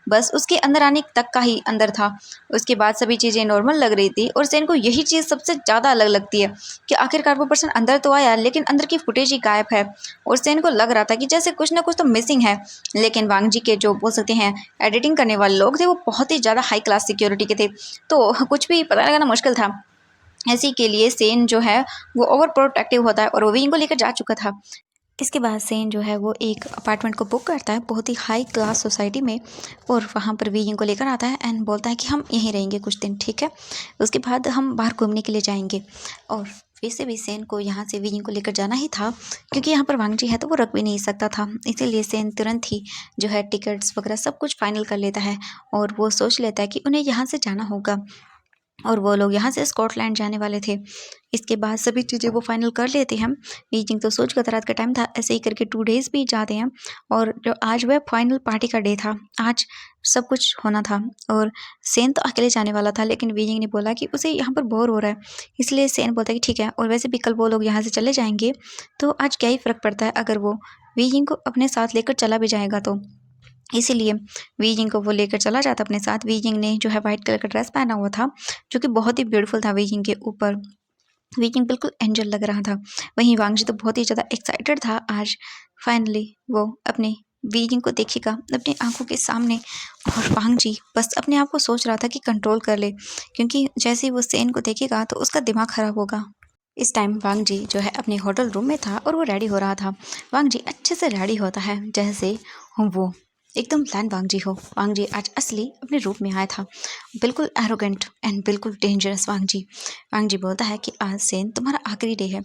बस उसके अंदर आने तक का ही अंदर था। उसके बाद सभी चीज़ें नॉर्मल लग रही थी, और सेन को यही चीज़ सबसे ज़्यादा अलग लगती है कि आखिरकार वो पर्सन अंदर तो आया लेकिन अंदर की फुटेज ही गायब है। और सेन को लग रहा था कि जैसे कुछ ना कुछ तो मिसिंग है, लेकिन वांग जी के जो बोल सकते हैं एडिटिंग करने वाले लोग थे वो बहुत ही ज़्यादा हाई क्लास सिक्योरिटी के थे, तो कुछ भी पता लगाना मुश्किल था। ऐसी के लिए सेन जो है वो ओवर प्रोटेक्टिव होता है, और वो विंग को लेकर जा चुका था। इसके बाद सेन जो है वो एक अपार्टमेंट को बुक करता है बहुत ही हाई क्लास सोसाइटी में, और वहाँ पर वीइंग को लेकर आता है एंड बोलता है कि हम यहीं रहेंगे कुछ दिन, ठीक है, उसके बाद हम बाहर घूमने के लिए जाएंगे। और वैसे भी सेन को यहाँ से वीइंग को लेकर जाना ही था, क्योंकि यहाँ पर वांग जी है तो वो रख भी नहीं सकता था, इसीलिए सेन तुरंत ही जो है टिकट्स वगैरह सब कुछ फाइनल कर लेता है, और वो सोच लेता है कि उन्हें यहाँ से जाना होगा, और वो लोग यहाँ से स्कॉटलैंड जाने वाले थे। इसके बाद सभी चीज़ें वो फाइनल कर लेते हैं। बीजिंग तो सोच कर रात का टाइम था, ऐसे ही करके 2 डेज़ बीत जाते हैं, और जो आज वह फाइनल पार्टी का डे था, आज सब कुछ होना था, और सेन तो अकेले जाने वाला था, लेकिन बीजिंग ने बोला कि उसे यहाँ पर बोर हो रहा है, इसलिए सेन बोलता है कि ठीक है, और वैसे भी कल वो लोग यहाँ से चले जाएंगे तो आज क्या ही फ़र्क पड़ता है अगर वो बीजिंग को अपने साथ लेकर चला भी जाएगा तो। इसीलिए वीजिंग को वो लेकर चला जाता अपने साथ। वीजिंग ने जो है वाइट कलर का ड्रेस पहना हुआ था, जो कि बहुत ही ब्यूटीफुल था वीजिंग के ऊपर। वीजिंग बिल्कुल एंजल लग रहा था। वहीं वांगजी तो बहुत ही ज़्यादा एक्साइटेड था, आज फाइनली वो अपने वीजिंग को देखेगा अपनी आंखों के सामने। और वांगजी बस अपने आप को सोच रहा था कि कंट्रोल कर ले, क्योंकि जैसे ही वो सेन को देखेगा तो उसका दिमाग खराब होगा। इस टाइम वांगजी जो है अपने होटल रूम में था, और वो रेडी हो रहा था। वांगजी अच्छे से रेडी होता है जैसे वो एकदम प्लान वांगजी हो। वांगजी आज असली अपने रूप में आया था, बिल्कुल एरोगेंट एंड बिल्कुल डेंजरस वांगजी। वांगजी बोलता है कि आज सेन तुम्हारा आखिरी डे है,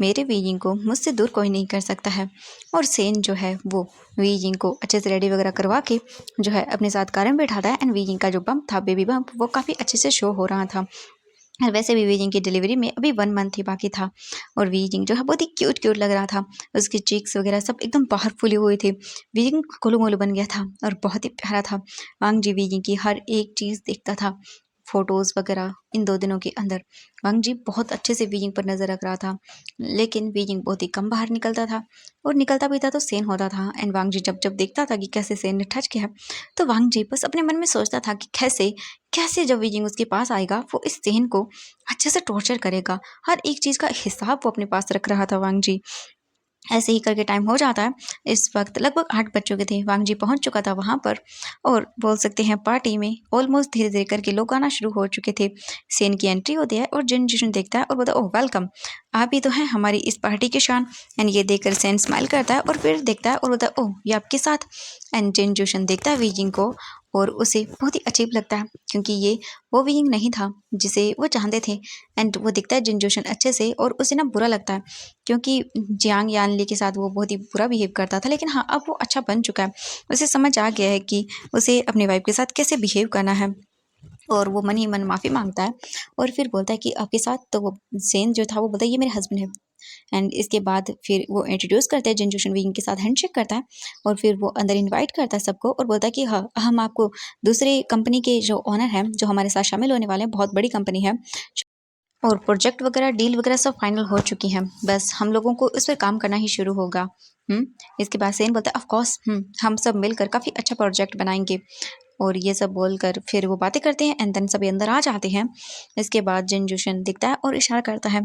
मेरे वीजिंग को मुझसे दूर कोई नहीं कर सकता है। और सेन जो है वो वीजिंग को अच्छे से रेडी वगैरह करवा के जो है अपने साथ कार में बैठाता है, एंड वीजिंग का जो बम्प था, बेबी बम्प, वो काफ़ी अच्छे से शो हो रहा था। और वैसे भी वीजिंग की डिलीवरी में अभी 1 मंथ ही बाकी था, और वीजिंग जो है बहुत ही क्यूट क्यूट लग रहा था। उसकी चीक्स वगैरह सब एकदम बाहर फूले हुए थे। वीजिंग गोलू मोलू बन गया था और बहुत ही प्यारा था। वांग जी वीजिंग की हर एक चीज़ देखता था, फ़ोटोज़ वगैरह इन 2 दिनों के अंदर। वांग जी बहुत अच्छे से वीजिंग पर नज़र रख रहा था, लेकिन वीजिंग बहुत ही कम बाहर निकलता था, और निकलता भी था तो सेन होता था। एंड वांग जी जब जब देखता था कि कैसे सेन ने टच किया, तो वांग जी बस अपने मन में सोचता था कि कैसे कैसे जब वीजिंग उसके पास आएगा वो इस सेन को अच्छे से टॉर्चर करेगा। हर एक चीज़ का हिसाब वो अपने पास रख रहा था वांग जी। ऐसे ही करके टाइम हो जाता है। इस वक्त लगभग 8 बज चुके थे। वांग जी पहुंच चुका था वहां पर, और बोल सकते हैं पार्टी में ऑलमोस्ट धीरे धीरे करके लोग आना शुरू हो चुके थे। सेन की एंट्री होती है और जिन जिशन देखता है और बोलता है, ओह वेलकम, आप ही तो हैं हमारी इस पार्टी की शान। एंड ये देखकर सेन स्माइल करता है और फिर देखता है और बोलता है, ओह ये आपके साथ। एंड जिन जिशन देखता है वीजिंग को, और उसे बहुत ही अजीब लगता है, क्योंकि ये वो वीइंग नहीं था जिसे वो चाहते थे। एंड वो दिखता है जिन जोशन अच्छे से, और उसे ना बुरा लगता है, क्योंकि जियांग यानली के साथ वो बहुत ही बुरा बिहेव करता था, लेकिन हाँ अब वो अच्छा बन चुका है। उसे समझ आ गया है कि उसे अपनी वाइफ के साथ कैसे बिहेव करना है, और वो मन ही मन माफ़ी मांगता है, और फिर बोलता है कि आपके साथ, तो वो सेन जो था वो बोलता है ये मेरे हस्बैंड है। एंड इसके बाद फिर वो इंट्रोड्यूस करता है, जिनजूशन विंग के साथ हैंडशेक करता है, और फिर वो अंदर इनवाइट करता है सबको, और बोलता है कि हाँ हम आपको दूसरे कंपनी के जो ओनर हैं जो हमारे साथ शामिल होने वाले हैं, बहुत बड़ी कंपनी है, और प्रोजेक्ट वगैरह डील वगैरह सब फाइनल हो चुकी हैं, बस हम लोगों को इस पर काम करना ही शुरू होगा। इसके बाद सेन बोलता है ऑफ कोर्स हम सब मिलकर काफ़ी अच्छा प्रोजेक्ट बनाएंगे, और ये सब बोलकर फिर वो बातें करते हैं, एंड देन सभी अंदर आ जाते हैं। इसके बाद जिन जोशन दिखता है और इशारा करता है,